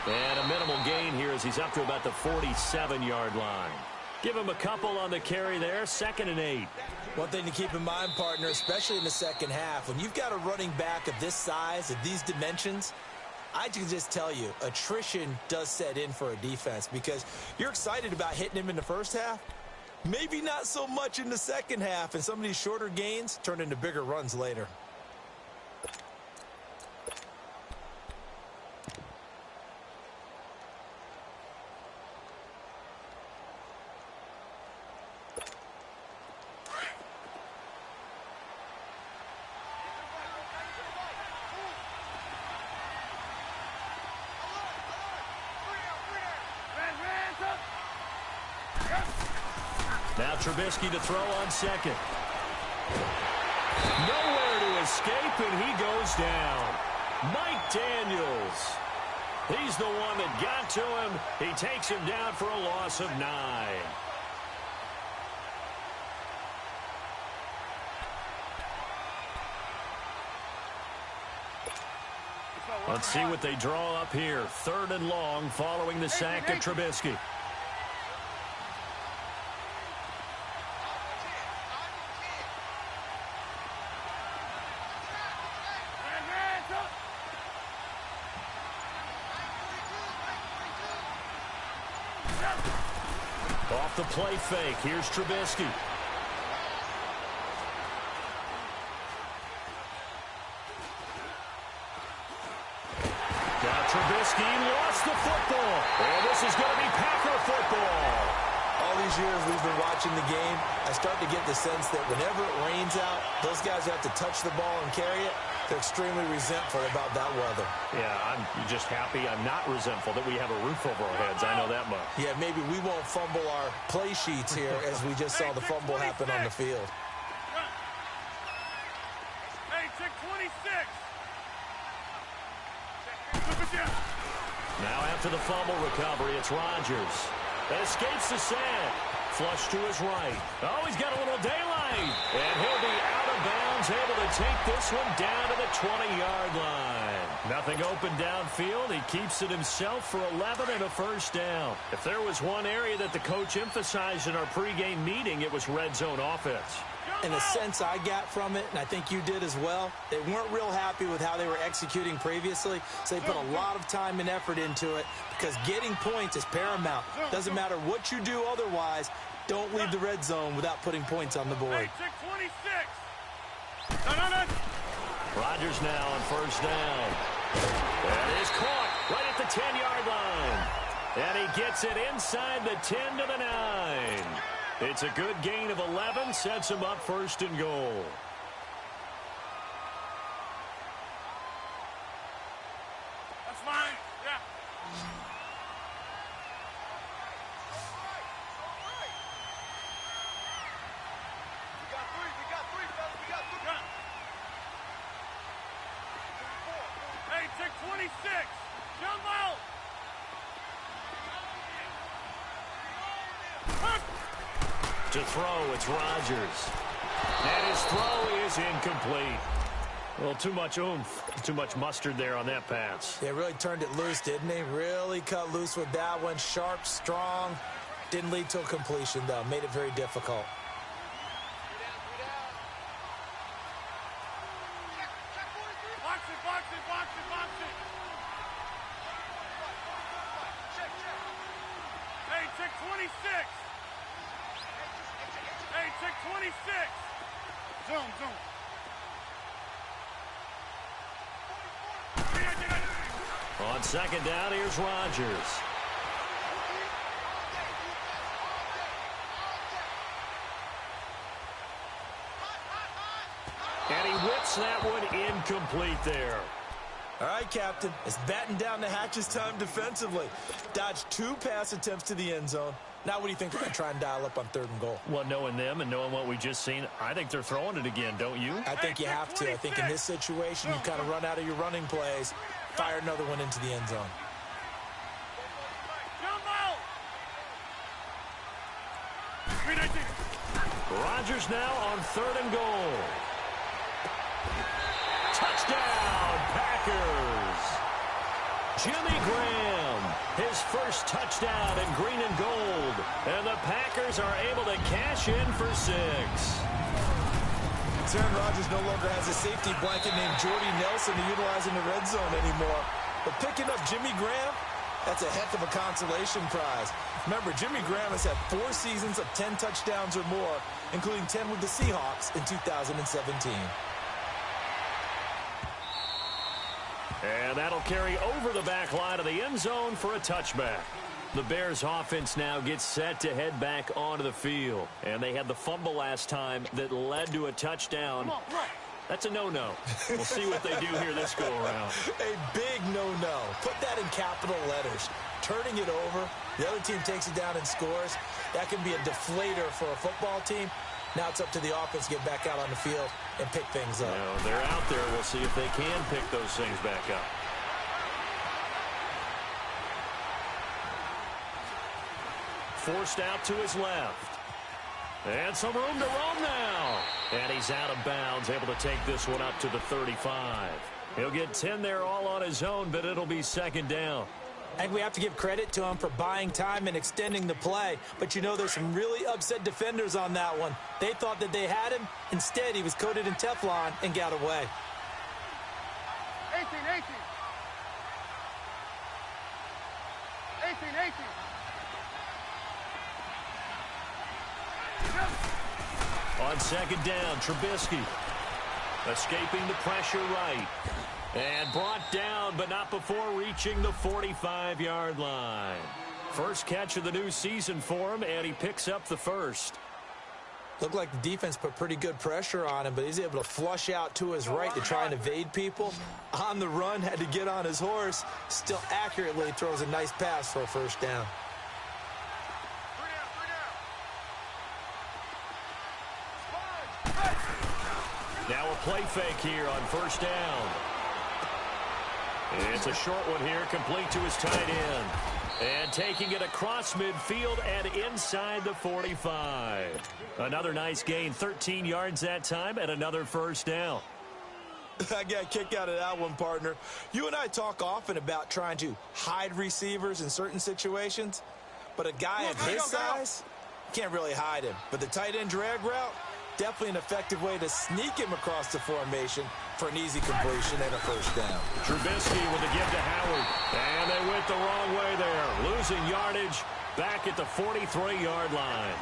And a minimal gain here as he's up to about the 47-yard line. Give him a couple on the carry there, 2nd and 8. One thing to keep in mind, partner, especially in the second half, when you've got a running back of this size, of these dimensions, I can just tell you, attrition does set in for a defense because you're excited about hitting him in the first half. Maybe not so much in the second half, and some of these shorter gains turn into bigger runs later. Now Trubisky to throw on 2nd. Nowhere to escape, and he goes down. Mike Daniels. He's the one that got to him. He takes him down for a loss of 9. Let's see what they draw up here. 3rd and long following the sack of Trubisky. Off the play fake, here's Trubisky. Now Trubisky lost the football. And this is going to be Packer football. All these years we've been watching the game, I start to get the sense that whenever it rains out, those guys who have to touch the ball and carry it, they're extremely resentful about that weather. Yeah, I'm just happy I'm not resentful that we have a roof over our heads. I know that much. Yeah, maybe we won't fumble our play sheets here as we just saw the fumble happen on the field. Hey, check 26. Now after the fumble recovery, it's Rodgers. That escapes the sack. Flush to his right. Oh, he's got a little daylight. And he'll be out of bounds, able to take this one down to the 20-yard line. Nothing open downfield. He keeps it himself for 11 and a first down. If there was one area that the coach emphasized in our pregame meeting, it was red zone offense. And the sense I got from it, and I think you did as well, they weren't real happy with how they were executing previously, so they put a lot of time and effort into it because getting points is paramount. Doesn't matter what you do otherwise, don't leave the red zone without putting points on the board. Hey, 626. No. Rodgers now on first down. That is caught right at the 10-yard line. And he gets it inside the 10 to the 9. It's a good gain of 11, sets him up first and goal. That's fine. Yeah. We got three, fellas. We got three. Hey, check 26. Jump out. To throw, it's Rodgers. And his throw is incomplete. Well, too much oomph, too much mustard there on that pass. They really turned it loose, didn't they? Really cut loose with that one. Sharp, strong. Didn't lead to a completion, though. Made it very difficult. Box it. Hey, check 26. Hey, check 26. Zoom. On second down, here's Rodgers. And he whips that one incomplete there. All right, Captain. It's batten down the hatches time defensively. Dodged 2 pass attempts to the end zone. Now what do you think they're going to try and dial up on 3rd and goal? Well, knowing them and knowing what we just seen, I think they're throwing it again, don't you? I think you have to. I think in this situation, you kind of run out of your running plays, fire another one into the end zone. Jump out. Rodgers now on 3rd and goal. Touchdown, Packers. Jimmy Graham, his first touchdown in green and gold. And the Packers are able to cash in for 6. Aaron Rodgers no longer has a safety blanket named Jordy Nelson to utilize in the red zone anymore. But picking up Jimmy Graham, that's a heck of a consolation prize. Remember, Jimmy Graham has had 4 seasons of 10 touchdowns or more, including 10 with the Seahawks in 2017. And that'll carry over the back line of the end zone for a touchback. The Bears offense now gets set to head back onto the field. And they had the fumble last time that led to a touchdown. Come on. That's a no-no. We'll see what they do here this go-around. A big no-no. Put that in capital letters. Turning it over, the other team takes it down and scores. That can be a deflator for a football team. Now it's up to the offense to get back out on the field and pick things up. Now, they're out there. We'll see if they can pick those things back up. Forced out to his left. And some room to roam now. And he's out of bounds, able to take this one up to the 35. He'll get 10 there all on his own, but it'll be 2nd down. I think we have to give credit to him for buying time and extending the play. But, you know, there's some really upset defenders on that one. They thought that they had him. Instead, he was coated in Teflon and got away. 18. 18. On 2nd down, Trubisky escaping the pressure right. And brought down, but not before reaching the 45-yard line. First catch of the new season for him, and he picks up the first. Looked like the defense put pretty good pressure on him, but he's able to flush out to his right to try and evade people. On the run, had to get on his horse. Still accurately throws a nice pass for a first down. Now a play fake here on 1st down. It's a short one here, complete to his tight end. And taking it across midfield and inside the 45. Another nice gain, 13 yards that time, and another first down. I got a kick out of that one, partner. You and I talk often about trying to hide receivers in certain situations, but a guy of his size can't really hide him. But the tight end drag route, definitely an effective way to sneak him across the formation for an easy completion and a first down. Trubisky with a give to Howard. And they went the wrong way there. Losing yardage back at the 43-yard line.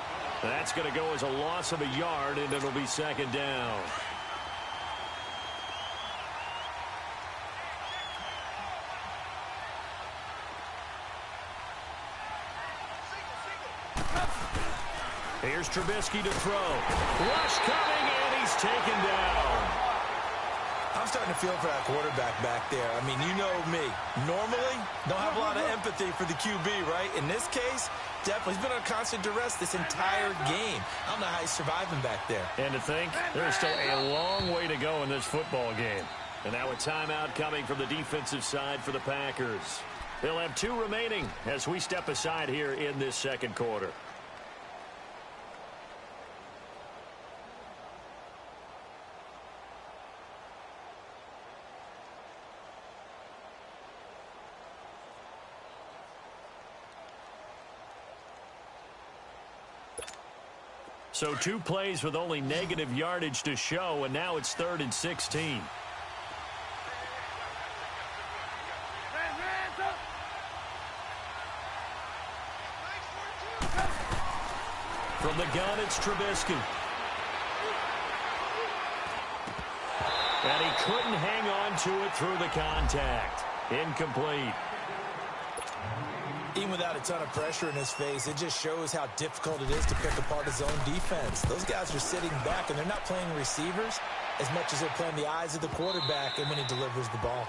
That's going to go as a loss of a yard, and it'll be second down. Here's Trubisky to throw. Rush coming, and he's taken down. I'm starting to feel for that quarterback back there. I mean, you know me. Normally, don't have a lot of empathy for the QB, right? In this case, definitely. He's been under constant duress this entire game. I don't know how he's surviving back there. And to think, there's still a long way to go in this football game. And now a timeout coming from the defensive side for the Packers. They'll have 2 remaining as we step aside here in this second quarter. So 2 plays with only negative yardage to show, and now it's 3rd and 16. From the gun, it's Trubisky. And he couldn't hang on to it through the contact. Incomplete. Even without a ton of pressure in his face, it just shows how difficult it is to pick apart his own defense. Those guys are sitting back, and they're not playing receivers as much as they're playing the eyes of the quarterback and when he delivers the ball.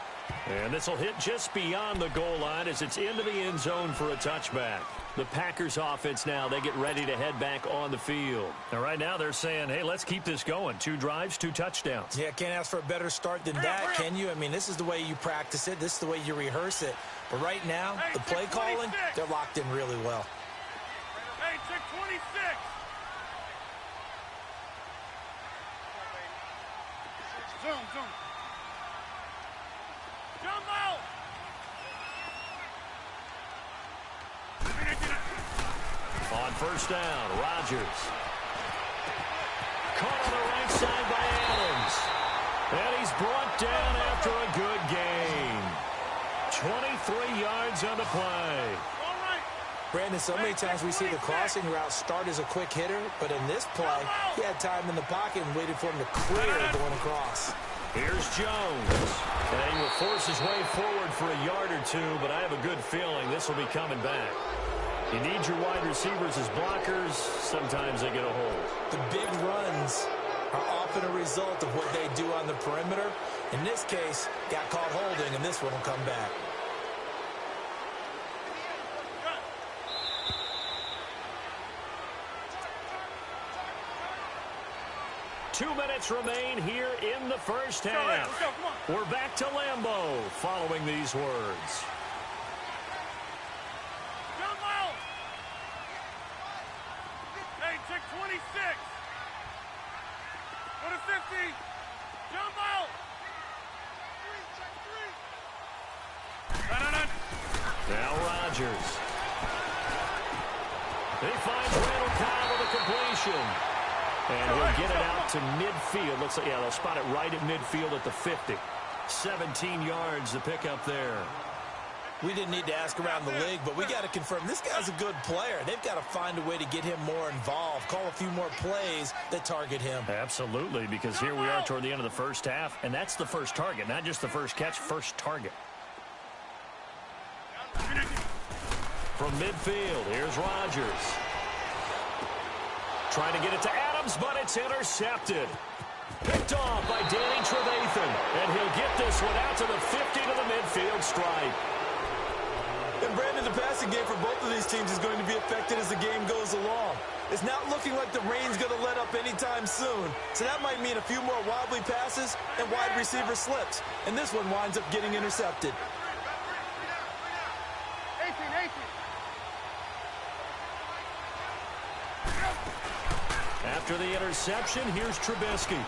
And this will hit just beyond the goal line as it's into the end zone for a touchback. The Packers offense now, they get ready to head back on the field. And right now they're saying, hey, let's keep this going. 2 drives, 2 touchdowns. Yeah, can't ask for a better start than that, can you? I mean, this is the way you practice it. This is the way you rehearse it. But right now, the play calling, they're locked in really well. Hey, check 26. Zoom. Jump out. On first down, Rodgers. Caught on the right side by Adams. And he's brought down after a good gain. 23 yards on the play. Brandon, so many times we see the crossing route start as a quick hitter, but in this play, he had time in the pocket and waited for him to clear going across. Here's Jones. And he will force his way forward for a yard or 2, but I have a good feeling this will be coming back. You need your wide receivers as blockers. Sometimes they get a hold. The big runs are often a result of what they do on the perimeter. In this case, got caught holding, and this one will come back. Two minutes remain here in the first half. We're back to Lambeau following these words. Hey, check 26. Go to 50. Jump out. Now Rodgers. He finds Randall Cobb with a completion. And he'll get it out to midfield. Looks like, yeah, they'll spot it right at midfield at the 50. 17 yards to pick up there. We didn't need to ask around the league, but we got to confirm this guy's a good player. They've got to find a way to get him more involved, call a few more plays that target him. Absolutely, because here we are toward the end of the first half, and that's the first target, not just the first catch, first target. From midfield, here's Rodgers. Trying to get it to Adams, but it's intercepted. Picked off by Danny Trevathan, and he'll get this one out to the 50 to the midfield stripe. And Brandon, the passing game for both of these teams is going to be affected as the game goes along. It's not looking like the rain's going to let up anytime soon. So that might mean a few more wobbly passes and wide receiver slips. And this one winds up getting intercepted. After the interception, here's Trubisky.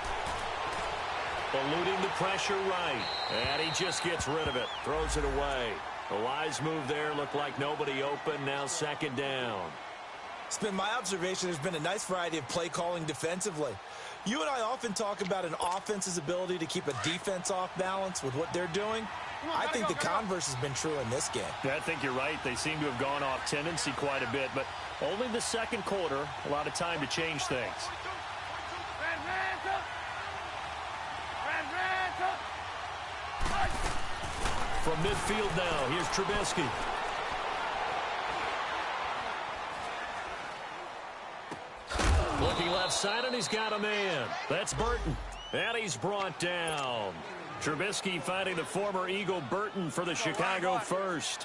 Eluding the pressure right. And he just gets rid of it. Throws it away. A wise move there. Looked like nobody open. Now second down. It's been my observation there's been a nice variety of play calling defensively. You and I often talk about an offense's ability to keep a defense off balance with what they're doing. I think the converse has been true in this game. Yeah, I think you're right. They seem to have gone off tendency quite a bit, but only the second quarter, a lot of time to change things. From midfield now, here's Trubisky. Looking left side, and he's got a man. That's Burton. And he's brought down. Trubisky finding the former Eagle Burton for the Chicago first.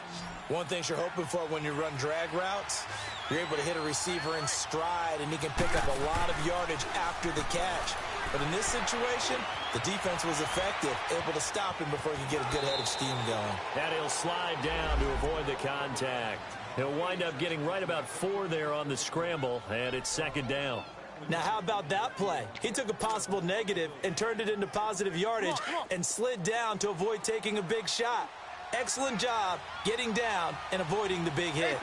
One thing you're hoping for when you run drag routes, you're able to hit a receiver in stride, and he can pick up a lot of yardage after the catch. But in this situation, the defense was effective, able to stop him before he could get a good head of steam going. And he'll slide down to avoid the contact. He'll wind up getting right about 4 there on the scramble, and it's second down. Now, how about that play? He took a possible negative and turned it into positive yardage and slid down to avoid taking a big shot. Excellent job getting down and avoiding the big hit.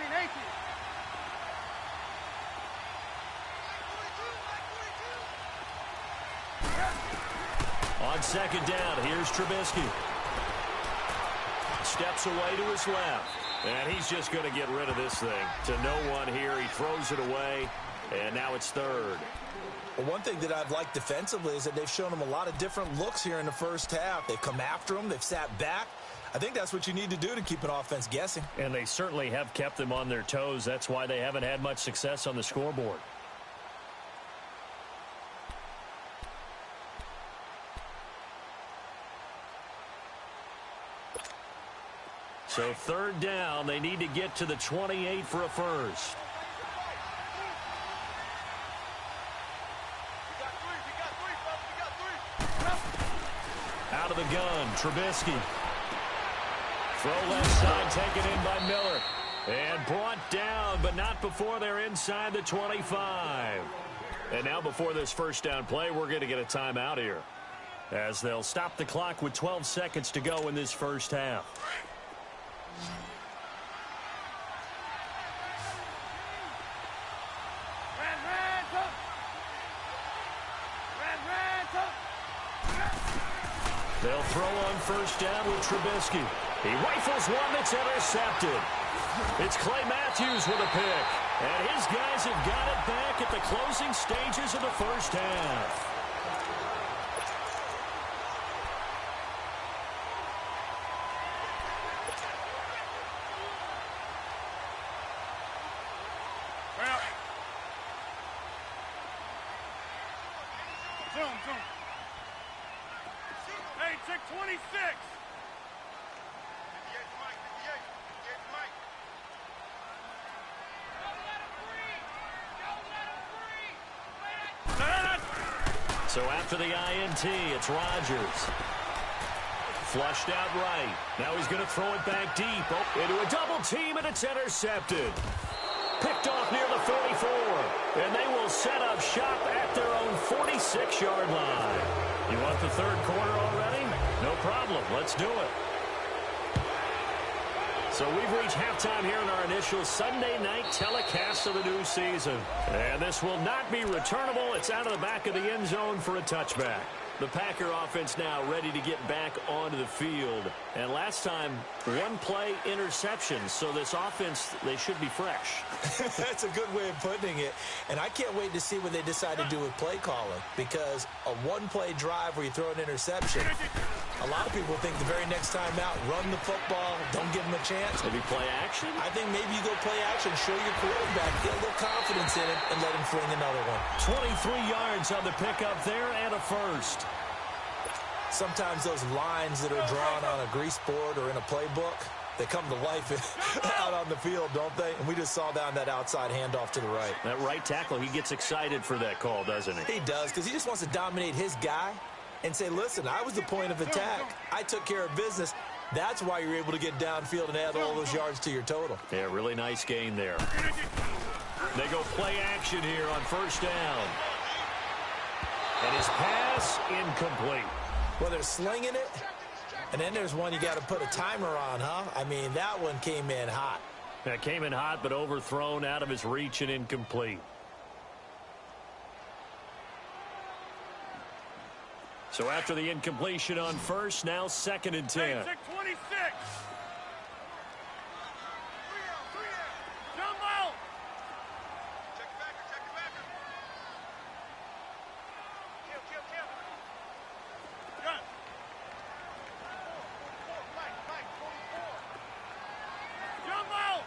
On second down, here's Trubisky. Steps away to his left. And he's just going to get rid of this thing. To no one here. He throws it away. And now it's third. Well, one thing that I've liked defensively is that they've shown him a lot of different looks here in the first half. They've come after him. They've sat back. I think that's what you need to do to keep an offense guessing. And they certainly have kept them on their toes. That's why they haven't had much success on the scoreboard. So third down, they need to get to the 28 for a first. Out of the gun, Trubisky. Throw left side, taken in by Miller. And brought down, but not before they're inside the 25. And now before this first down play, we're going to get a timeout here, as they'll stop the clock with 12 seconds to go in this first half. They'll throw on first down with Trubisky. He rifles one that's intercepted. It's Clay Matthews with a pick. And his guys have got it back at the closing stages of the first half. Zoom. Hey, check 26. 58 Mike. So after the INT, it's Rodgers. Flushed out right. Now he's going to throw it back deep. Into a double team, and it's intercepted. Picked off near the 44. And they will set up shop at their own 46-yard line. You want the third quarter already? No problem. Let's do it. So we've reached halftime here in our initial Sunday night telecast of the new season. And this will not be returnable. It's out of the back of the end zone for a touchback. The Packer offense now ready to get back onto the field. And last time, one play interception. So this offense, they should be fresh. That's a good way of putting it. And I can't wait to see what they decide to do with play calling. Because a one-play drive where you throw an interception, a lot of people think the very next time out, run the football, don't give them a chance. Maybe play action? I think maybe you go play action, show your quarterback, get a little confidence in it, and let him fling another one. 23 yards on the pickup there and a first. Sometimes those lines that are drawn on a grease board or in a playbook, They come to life out on the field, don't they? And we just saw down that outside handoff to the right. That right tackle, he gets excited for that call, doesn't he? He does, because he just wants to dominate his guy and say, listen, I was the point of attack. I took care of business. That's why you're able to get downfield and add all those yards to your total. Yeah, really nice gain there. They go play action here on first down. And his pass incomplete. Well, they're slinging it. And then there's one you got to put a timer on, huh? I mean, that one came in hot. That came in hot, but overthrown, out of his reach and incomplete. So after the incompletion on first, now 2nd and 10. 26. Jump out. Check it back. Kill. Gun. 44. Jump out.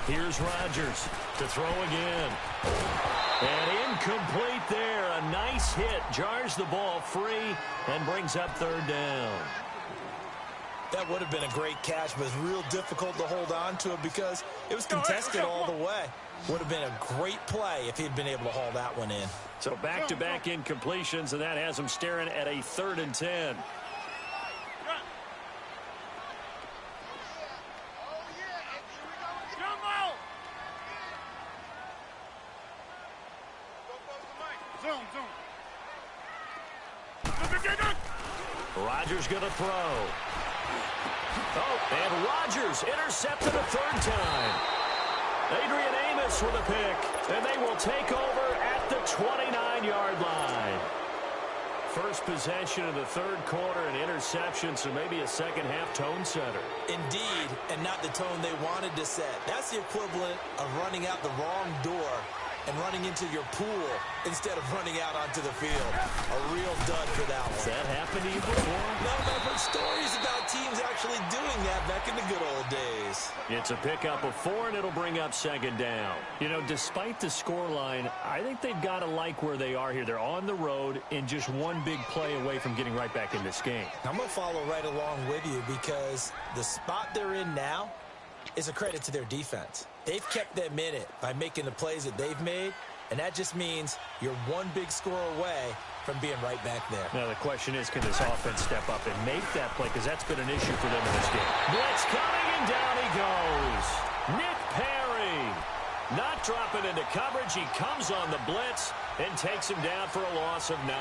Here's Rodgers to throw again. And incomplete there. A nice hit. Jars the ball free and brings up 3rd down. That would have been a great catch, but it's real difficult to hold on to it because it was contested all the way. Would have been a great play if he'd been able to haul that one in. So back-to-back incompletions, and that has him staring at a 3rd and 10. Rodgers going to throw. Oh, and Rodgers intercepted a 3rd time. Adrian Amos with a pick, and they will take over at the 29-yard line. First possession of the 3rd quarter, an interception, so maybe a second-half tone setter. Indeed, and not the tone they wanted to set. That's the equivalent of running out the wrong door and running into your pool instead of running out onto the field. A real dud for that one. Has that happened to you before? No, I've heard stories about teams actually doing that back in the good old days. It's a pickup of 4, and it'll bring up 2nd down. You know, despite the scoreline, I think they've got to like where they are here. They're on the road and just one big play away from getting right back in this game. I'm going to follow right along with you because the spot they're in now is a credit to their defense. They've kept them in it by making the plays that they've made, and that just means you're one big score away from being right back there. Now, the question is, can this offense step up and make that play? Because that's been an issue for them in this game. Blitz coming, and down he goes. Nick Perry not dropping into coverage. He comes on the blitz and takes him down for a loss of 9.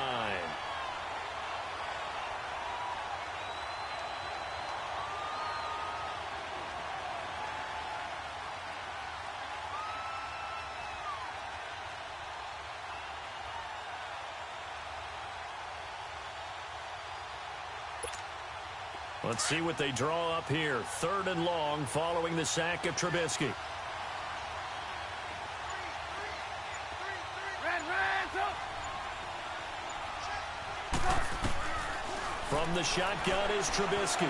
Let's see what they draw up here. 3rd and long following the sack of Trubisky. From the shotgun is Trubisky.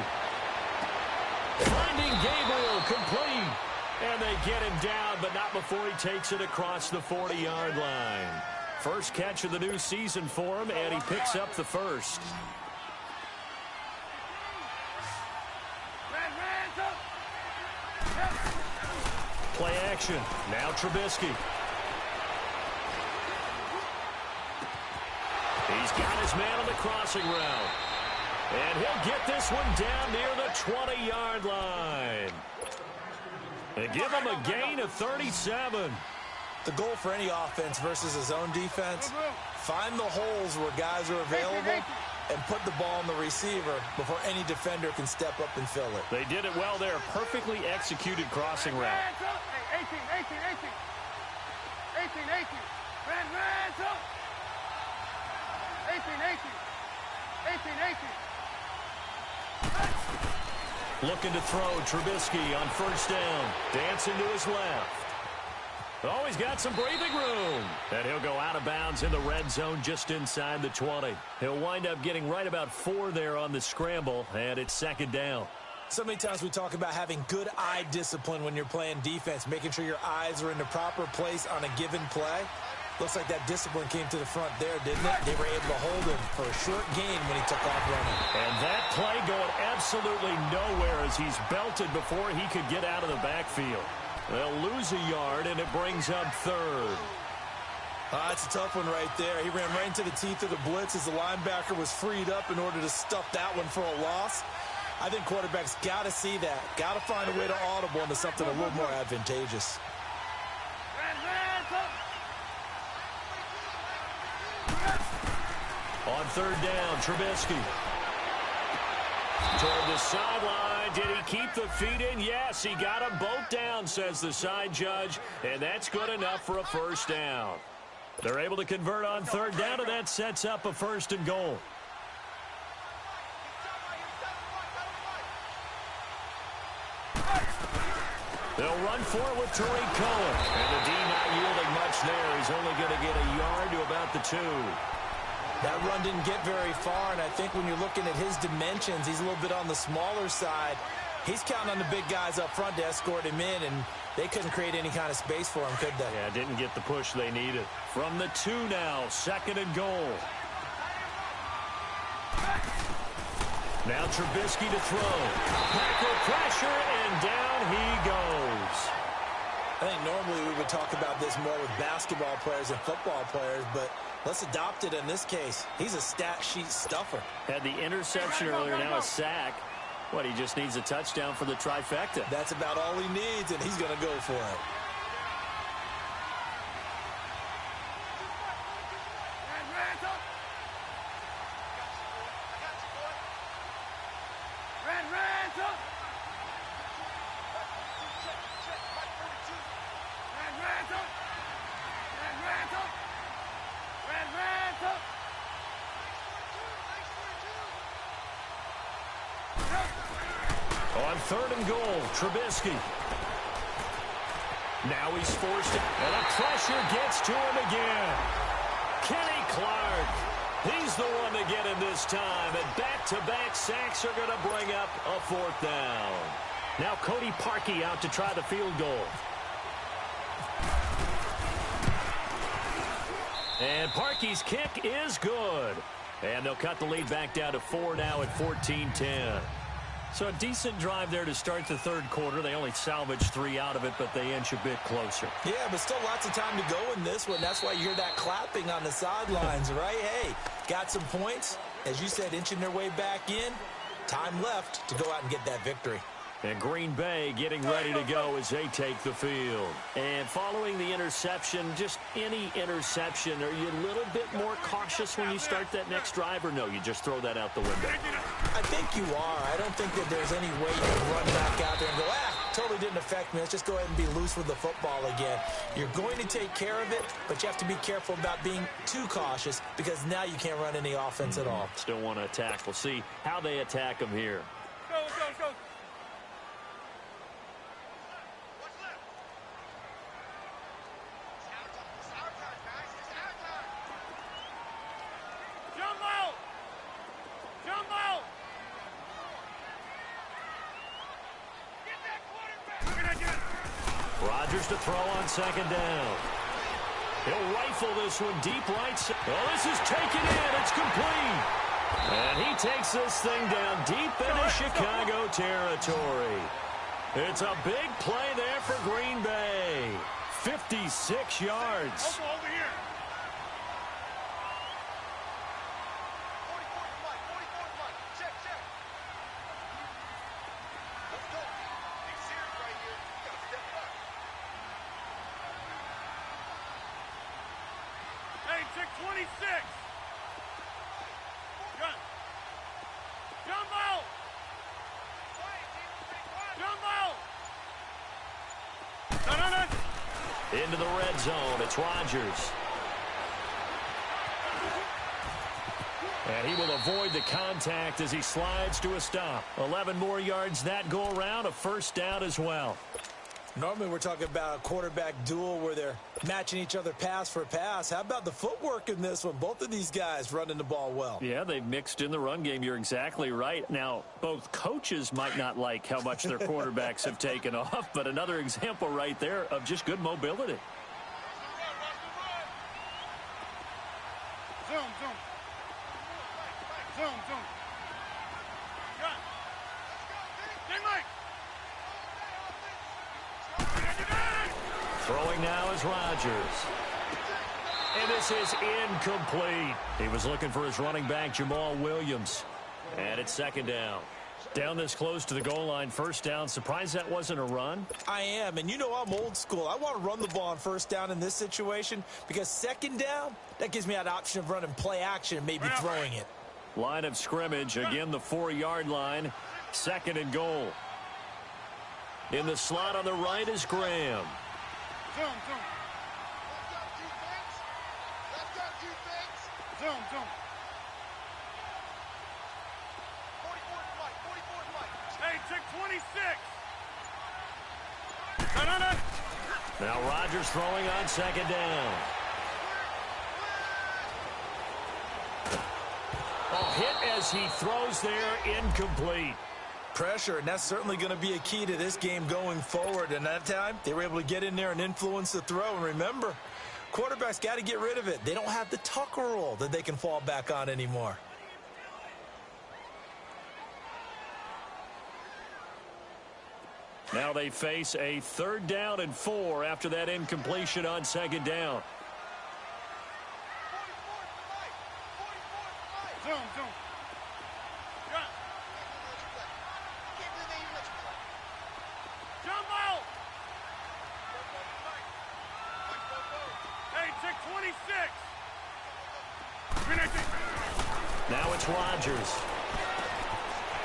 Finding Gabriel, complete. And they get him down, but not before he takes it across the 40-yard line. First catch of the new season for him, and he picks up the 1st. Play action. Now Trubisky. He's got his man on the crossing route. And he'll get this one down near the 20-yard line. They give him a gain of 37. The goal for any offense versus a zone defense, find the holes where guys are available and put the ball on the receiver before any defender can step up and fill it. They did it well there. Perfectly executed crossing route. 18. 18. Looking to throw. Trubisky on first down. Dancing to his left. Oh, he's got some breathing room. And he'll go out of bounds in the red zone just inside the 20. He'll wind up getting right about 4 there on the scramble, and it's 2nd down. So many times we talk about having good eye discipline when you're playing defense, making sure your eyes are in the proper place on a given play. Looks like that discipline came to the front there, didn't it? They were able to hold him for a short gain when he took off running. And that play going absolutely nowhere as he's belted before he could get out of the backfield. They'll lose a yard, and it brings up third. That's a tough one right there. He ran right into the teeth of the blitz as the linebacker was freed up in order to stuff that one for a loss. I think quarterbacks got to see that. Got to find a way to audible into something a little more advantageous. On third down, Trubisky. Toward the sideline. Did he keep the feet in? Yes, he got them both down, says the side judge. And that's good enough for a first down. They're able to convert on third down, and that sets up a first and goal. They'll run for it with Tariq Cohen. And the D not yielding much there. He's only going to get a yard to about the 2. That run didn't get very far, and I think when you're looking at his dimensions, he's a little bit on the smaller side. He's counting on the big guys up front to escort him in, and they couldn't create any kind of space for him, could they? Yeah, didn't get the push they needed. From the 2 now, second and goal. Now Trubisky to throw. Packer pressure, and down he goes. I think normally we would talk about this more with basketball players and football players, but let's adopt it in this case. He's a stat sheet stuffer. Had the interception earlier, now a sack. What, he just needs a touchdown for the trifecta. That's about all he needs, and he's going to go for it. On third and goal, Trubisky. Now he's forced it, and the pressure gets to him again. Kenny Clark, he's the one to get him this time, and back-to-back sacks are going to bring up a fourth down. Now Cody Parkey out to try the field goal. And Parkey's kick is good. And they'll cut the lead back down to 4 now at 14-10. So a decent drive there to start the third quarter. They only salvaged 3 out of it, but they inch a bit closer. Yeah, but still lots of time to go in this one. That's why you hear that clapping on the sidelines, right? Hey, got some points. As you said, inching their way back in. Time left to go out and get that victory. And Green Bay getting ready to go as they take the field. And following the interception, just any interception, are you a little bit more cautious when you start that next drive, or no, you just throw that out the window? I think you are. I don't think that there's any way you can run back out there and go, totally didn't affect me. Let's just go ahead and be loose with the football again. You're going to take care of it, but you have to be careful about being too cautious because now you can't run any offense at all. Still want to attack. We'll see how they attack them here. Go, go, go. Rodgers to throw on second down. He'll rifle this one deep right. Oh, this is taken in. It's complete. And he takes this thing down deep into Chicago territory. It's a big play there for Green Bay. 56 yards. Over here. Check 26. Jumbo. Into the red zone. It's Rodgers. And he will avoid the contact as he slides to a stop. 11 more yards that go around. A first down as well. Normally we're talking about a quarterback duel where they're matching each other pass for pass. How about the footwork in this one? Both of these guys running the ball well. Yeah, they've mixed in the run game. You're exactly right. Now, both coaches might not like how much their quarterbacks have taken off, but another example right there of just good mobility. Zoom, zoom. Zoom, zoom. Gun. Game Mike. Throwing now is Rodgers. And this is incomplete. He was looking for his running back, Jamal Williams. And it's second down. Down this close to the goal line, first down. Surprised that wasn't a run? I am, and you know I'm old school. I want to run the ball on first down in this situation because second down, that gives me that option of running play action and maybe throwing it. Line of scrimmage, again the 4-yard line, second and goal. In the slot on the right is Graham. Zoom, zoom. Zoom, zoom. 44 Hey, check 26. Now Rodgers throwing on second down. Hit as he throws there, incomplete. Pressure, and that's certainly going to be a key to this game going forward. And that time, they were able to get in there and influence the throw. And remember, quarterbacks got to get rid of it. They don't have the Tucker rule that they can fall back on anymore. Now they face a 3rd down and 4 after that incompletion on second down. Zoom, zoom. Gun. Jump out. Hey, check 26. Now it's Rodgers.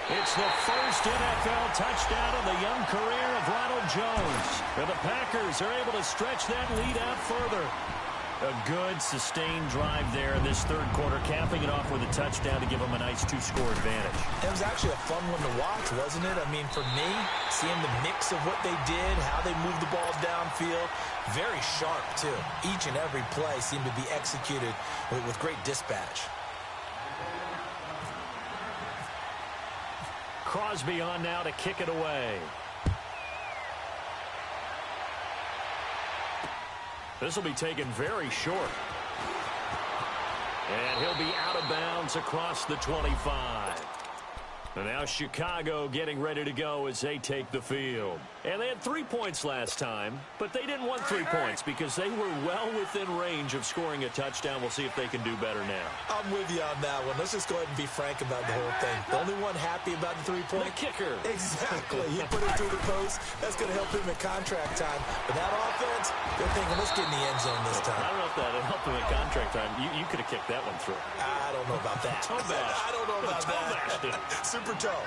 It's the first NFL touchdown of the young career of Ronald Jones. And the Packers are able to stretch that lead out further. A good, sustained drive there in this third quarter, capping it off with a touchdown to give them a nice 2-score advantage. It was actually a fun one to watch, wasn't it? I mean, for me, seeing the mix of what they did, how they moved the ball downfield, very sharp, too. Each and every play seemed to be executed with great dispatch. Crosby on now to kick it away. This will be taken very short. And he'll be out of bounds across the 25. And now Chicago getting ready to go as they take the field. And they had 3 points last time, but they didn't want 3 points because they were well within range of scoring a touchdown. We'll see if they can do better now. I'm with you on that one. Let's just go ahead and be frank about the whole thing. The only one happy about the 3-point? The kicker. Exactly. He put it through the post. That's going to help him in contract time. But that offense, they're thinking, let's get in the end zone this time. I don't know if that helped him in contract time. You could have kicked that one through. I don't know about that. Toe bash. I don't know about that. Super toe.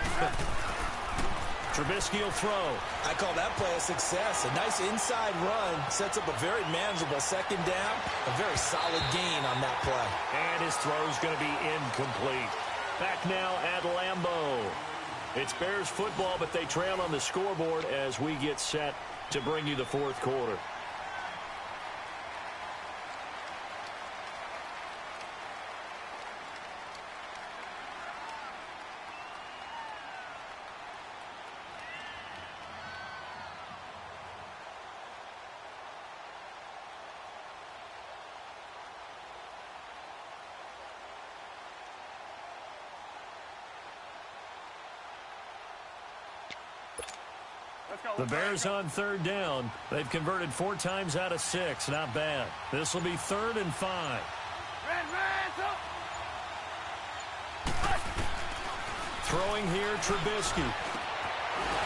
Trubisky will throw. I call that play a success. A nice inside run sets up a very manageable second down. A very solid gain on that play. And his throw's going to be incomplete. Back now at Lambeau. It's Bears football, but they trail on the scoreboard as we get set to bring you the fourth quarter. The Bears on third down. They've converted 4 times out of 6. Not bad. This will be 3rd and 5. Throwing here, Trubisky.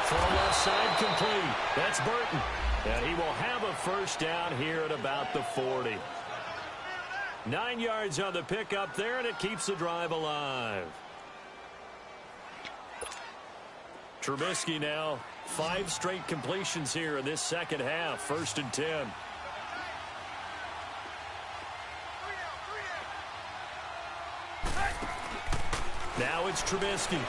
Throw left side complete. That's Burton. And he will have a first down here at about the 40. 9 yards on the pickup there, and it keeps the drive alive. Trubisky now, 5 straight completions here in this second half. 1st and 10. Now it's Trubisky.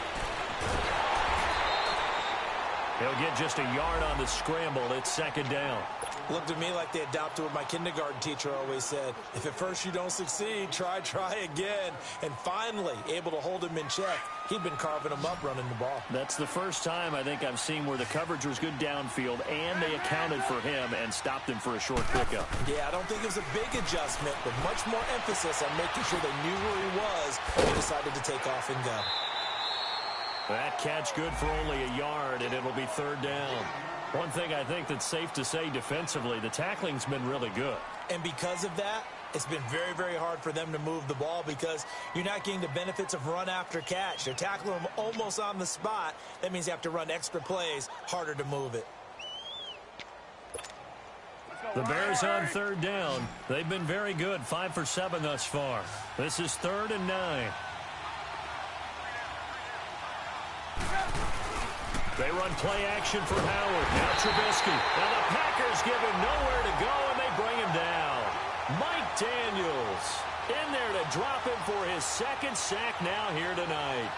He'll get just a yard on the scramble. It's second down. Looked to me like they adopted what my kindergarten teacher always said. If at first you don't succeed, try again. And finally, able to hold him in check. He'd been carving him up running the ball. That's the first time I think I've seen where the coverage was good downfield and they accounted for him and stopped him for a short pickup. Yeah, I don't think it was a big adjustment, but much more emphasis on making sure they knew where he was when they decided to take off and go. That catch good for only a yard, and it'll be third down. One thing I think that's safe to say defensively, the tackling's been really good. And because of that, it's been very, very hard for them to move the ball because you're not getting the benefits of run after catch. They're tackling them almost on the spot. That means you have to run extra plays, harder to move it. The Bears on third down. They've been very good, 5 for 7 thus far. This is 3rd and 9. They run play action for Howard. Now Trubisky. Now the Packers give him nowhere to go, and they bring him down. Mike Daniels in there to drop him for his second sack now here tonight.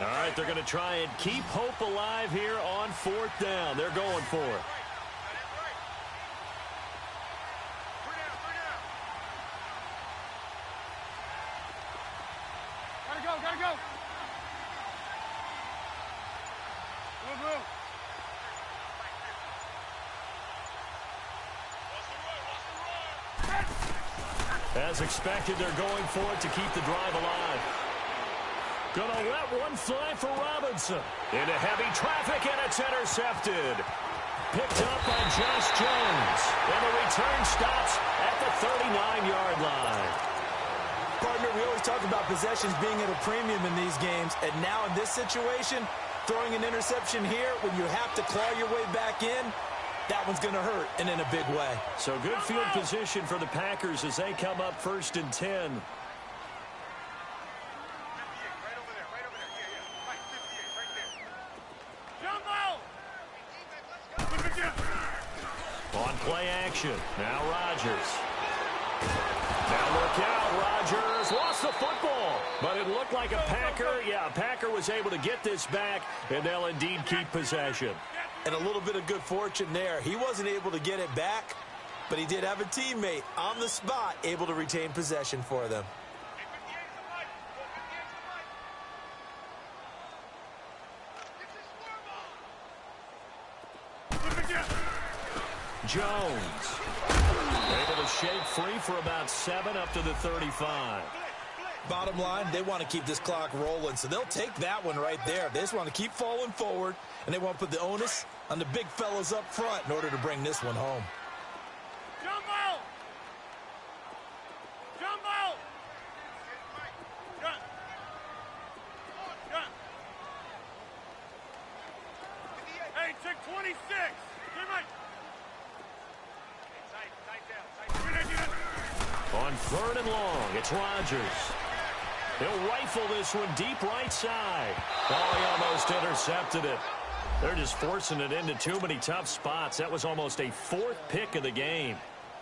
All right, they're going to try and keep hope alive here on 4th down. They're going for it. Gotta go. Move. As expected, they're going for it to keep the drive alive. Gonna let one fly for Robinson. Into heavy traffic, and it's intercepted. Picked up by Josh Jones. And the return stops at the 39-yard line. Partner, we always talk about possessions being at a premium in these games, and now in this situation, throwing an interception here when you have to claw your way back in, that one's going to hurt, and in a big way. So good field position for the Packers as they come up 1st and 10. On play action. Now Rodgers. Now look out. Rodgers lost the football. But it looked like a Packer. Yeah, a Packer was able to get this back, and they'll indeed keep possession. And a little bit of good fortune there. He wasn't able to get it back, but he did have a teammate on the spot able to retain possession for them. Jones able to shake free for about 7 up to the 35. Bottom line, they want to keep this clock rolling, so they'll take that one right there. They just want to keep falling forward, and they want to put the onus on the big fellas up front in order to bring this one home. Jumbo! Hey, check 26. On 3rd and long, it's Rodgers. He'll rifle this one deep right side. Oh, he almost intercepted it. They're just forcing it into too many tough spots. That was almost a 4th pick of the game.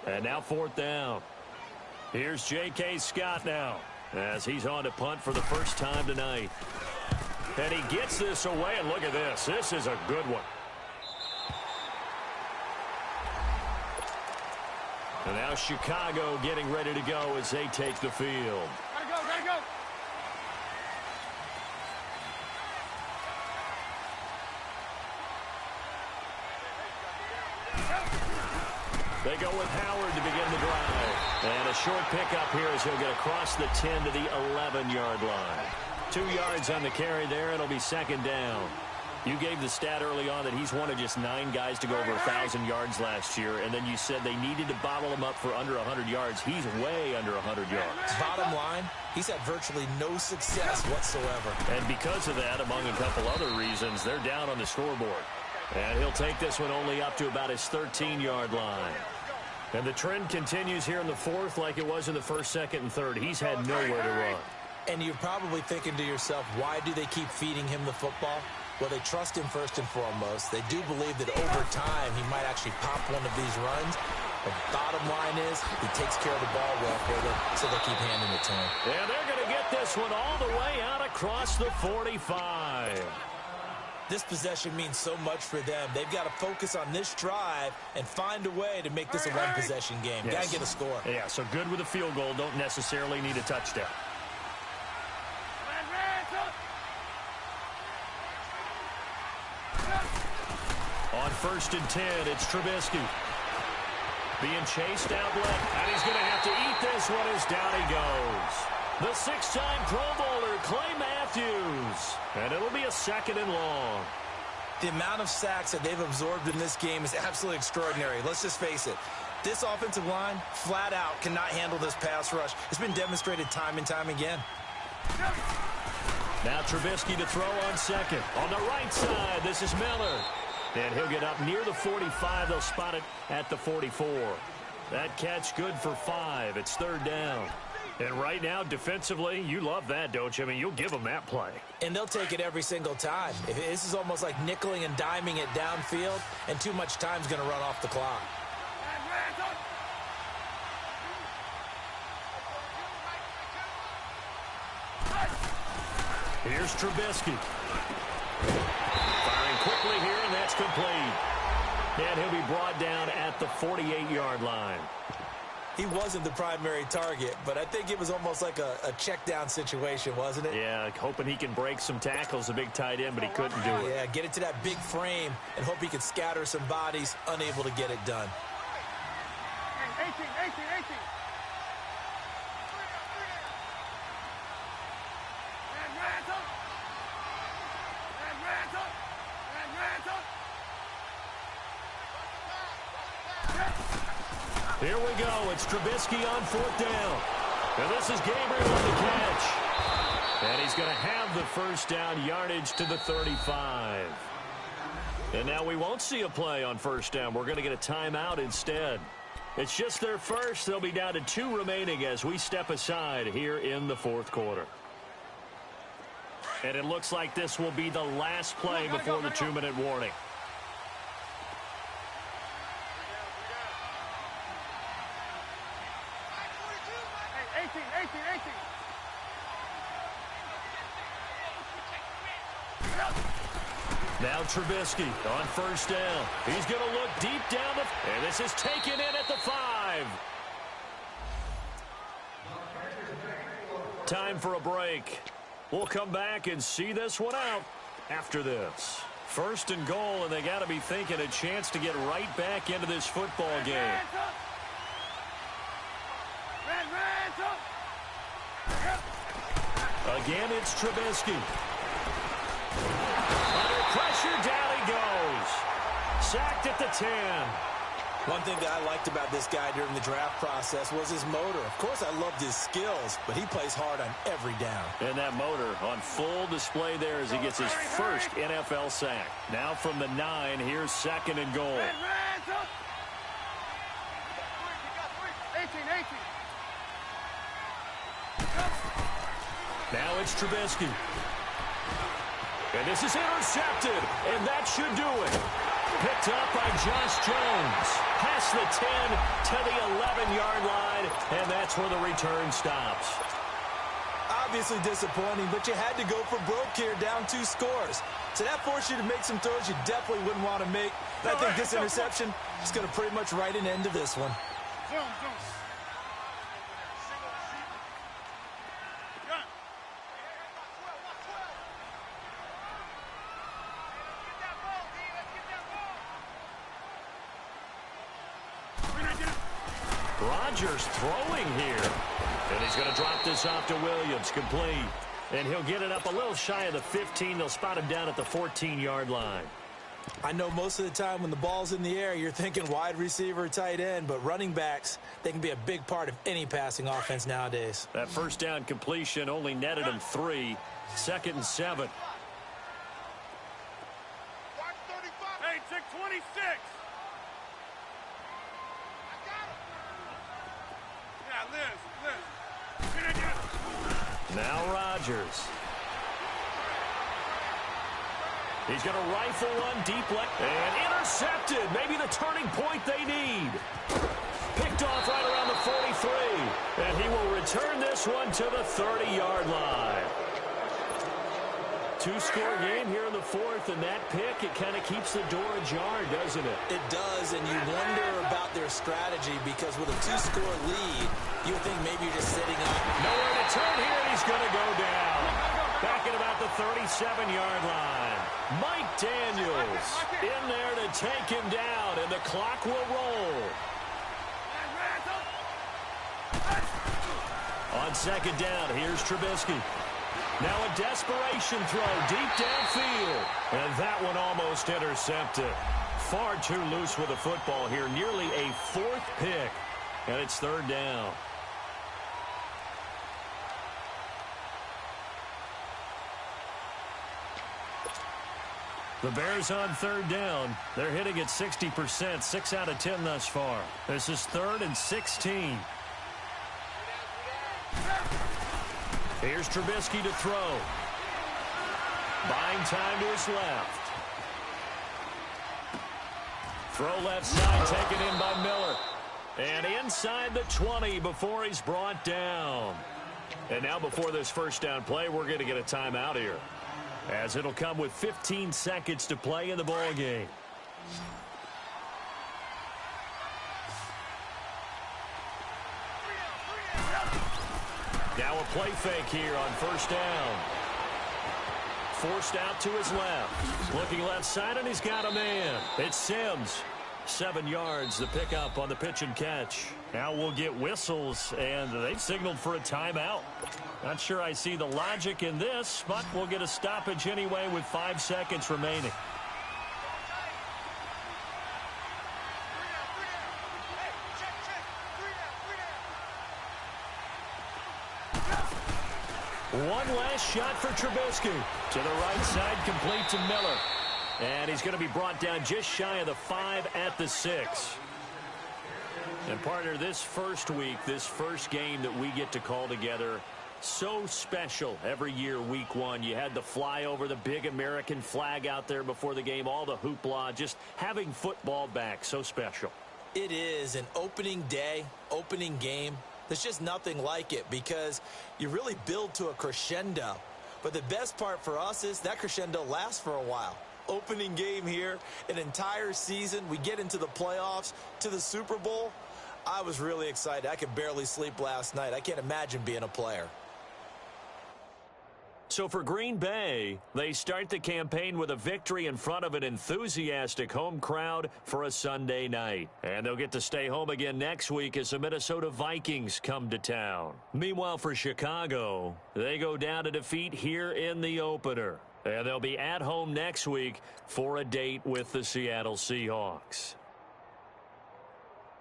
And now 4th down. Here's J.K. Scott now as he's on to punt for the first time tonight. And he gets this away, and look at this. This is a good one. And now Chicago getting ready to go as they take the field. Gotta go. They go with Howard to begin the drive. And a short pickup here as he'll get across the 10 to the 11-yard line. 2 yards on the carry there. It'll be second down. You gave the stat early on that he's one of just 9 guys to go over 1,000 yards last year, and then you said they needed to bottle him up for under 100 yards. He's way under 100 yards. Bottom line, he's had virtually no success whatsoever. And because of that, among a couple other reasons, they're down on the scoreboard. And he'll take this one only up to about his 13-yard line. And the trend continues here in the 4th like it was in the 1st, 2nd, and 3rd. He's had nowhere to run. And you're probably thinking to yourself, why do they keep feeding him the football? Well, they trust him first and foremost. They do believe that over time he might actually pop one of these runs. But bottom line is he takes care of the ball well for them, so they keep handing it to him. Yeah, they're going to get this one all the way out across the 45. This possession means so much for them. They've got to focus on this drive and find a way to make this a one-possession game. Yes. Got to get a score. Yeah, so good with a field goal. Don't necessarily need a touchdown. On 1st and 10, it's Trubisky. Being chased out left, and he's going to have to eat this one as down he goes. The 6-time Pro Bowler, Clay Matthews. And it'll be a 2nd and long. The amount of sacks that they've absorbed in this game is absolutely extraordinary. Let's just face it. This offensive line, flat out, cannot handle this pass rush. It's been demonstrated time and time again. Now Trubisky to throw on 2nd. On the right side, this is Miller. And he'll get up near the 45. They'll spot it at the 44. That catch good for 5. It's 3rd down. And right now, defensively, you love that, don't you? I mean, you'll give them that play. And they'll take it every single time. This is almost like nickeling and diming it downfield, and too much time's going to run off the clock. Here's Trubisky. Firing quickly here, and that's complete. And he'll be brought down at the 48-yard line. He wasn't the primary target, but I think it was almost like a check-down situation, wasn't it? Yeah, hoping he can break some tackles, a big tight end, but he couldn't do it. Yeah, get it to that big frame and hope he could scatter some bodies, unable to get it done. 18. Here we go. It's Trubisky on 4th down. And this is Gabriel on the catch. And he's going to have the 1st down, yardage to the 35. And now we won't see a play on 1st down. We're going to get a timeout instead. It's just their first. They'll be down to 2 remaining as we step aside here in the 4th quarter. And it looks like this will be the last play before the 2-minute warning. 18. Now Trubisky on 1st down. He's going to look deep down the... And this is taken in at the 5. Time for a break. We'll come back and see this one out after this. 1st and goal, and they got to be thinking a chance to get right back into this football game. Again, it's Trubisky. Under pressure, down he goes. Sacked at the 10. One thing that I liked about this guy during the draft process was his motor. Of course, I loved his skills, but he plays hard on every down. And that motor on full display there as he gets his first NFL sack. Now from the 9, here's 2nd and goal. 18. Now it's Trubisky. And this is intercepted, and that should do it. Picked up by Josh Jones. Past the 10 to the 11-yard line, and that's where the return stops. Obviously disappointing, but you had to go for broke here, down 2 scores. So that forced you to make some throws you definitely wouldn't want to make. And I think this interception is going to pretty much write an end to this one. Zoom. Rodgers throwing here. And he's going to drop this off to Williams, complete. And he'll get it up a little shy of the 15. They'll spot him down at the 14-yard line. I know most of the time when the ball's in the air, you're thinking wide receiver, tight end, but running backs, they can be a big part of any passing offense nowadays. That 1st down completion only netted him 3. 2nd and 7. Hey, check 26. Yeah, Liz. Now Rodgers. He's going to rifle one deep left and intercepted. Maybe the turning point they need. Picked off right around the 43. And he will return this one to the 30-yard line. Two-score game here in the fourth, and that pick, it kind of keeps the door ajar, doesn't it? It does, and you wonder about their strategy because with a two-score lead, you would think maybe you're just sitting up. Nowhere to turn here, and he's going to go down. Back at about the 37-yard line. Mike Daniels in there to take him down, and the clock will roll. On second down, here's Trubisky. Now a desperation throw deep downfield. And that one almost intercepted. Far too loose with the football here. Nearly a fourth pick. And it's third down. The Bears on third down. They're hitting at 60%, 6 out of 10 thus far. This is 3rd and 16. Here's Trubisky to throw. Buying time to his left. Throw left side, taken in by Miller. And inside the 20 before he's brought down. And now before this first down play, we're going to get a timeout here, as it'll come with 15 seconds to play in the ball game. Now a play fake here on first down. Forced out to his left. Looking left side, and he's got a man. It's Sims. 7 yards, the pickup on the pitch and catch. Now we'll get whistles, and they've signaled for a timeout. Not sure I see the logic in this, but we'll get a stoppage anyway with 5 seconds remaining. One last shot for Trubisky. To the right side, complete to Miller. And he's going to be brought down just shy of the 5 at the 6. And partner, this first week, this first game that we get to call together, so special every year, week 1. You had the flyover, the big American flag out there before the game, all the hoopla, just having football back, so special. It is an opening day, opening game. There's just nothing like it because you really build to a crescendo. But the best part for us is that crescendo lasts for a while. Opening game here, an entire season. We get into the playoffs, to the Super Bowl. I was really excited. I could barely sleep last night. I can't imagine being a player. So for Green Bay, they start the campaign with a victory in front of an enthusiastic home crowd for a Sunday night. And they'll get to stay home again next week as the Minnesota Vikings come to town. Meanwhile, for Chicago, they go down to defeat here in the opener. And they'll be at home next week for a date with the Seattle Seahawks.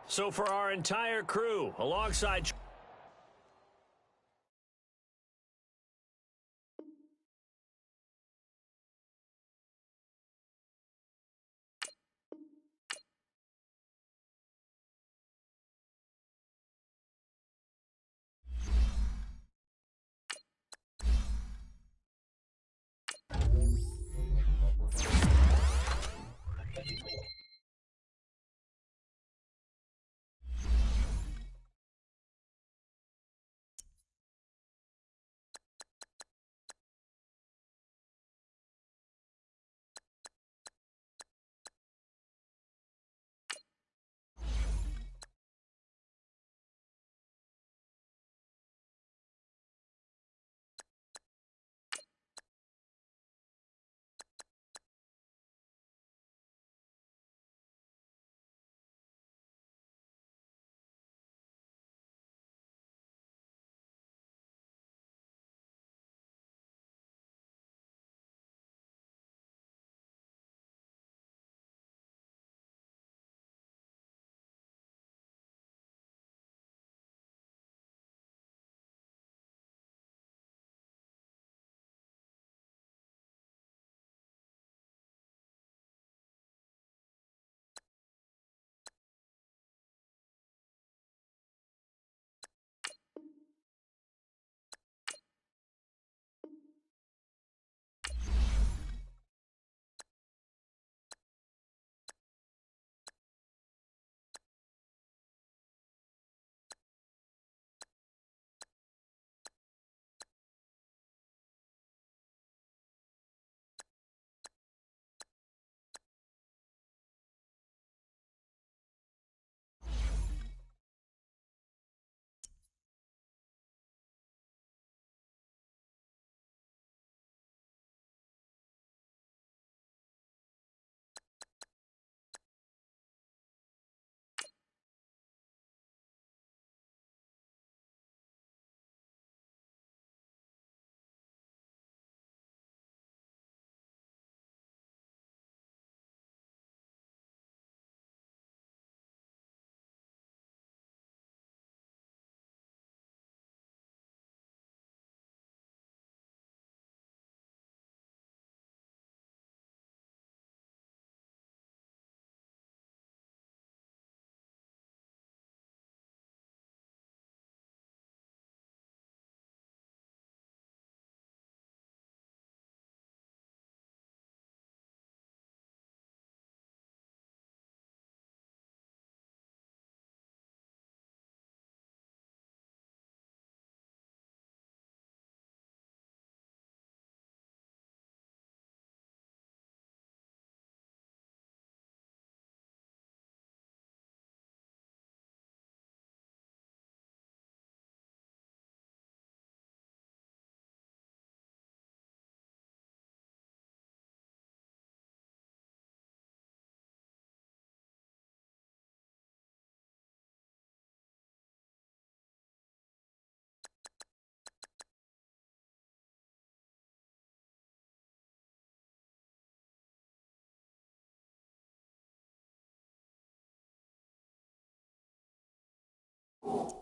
So for our entire crew, alongside All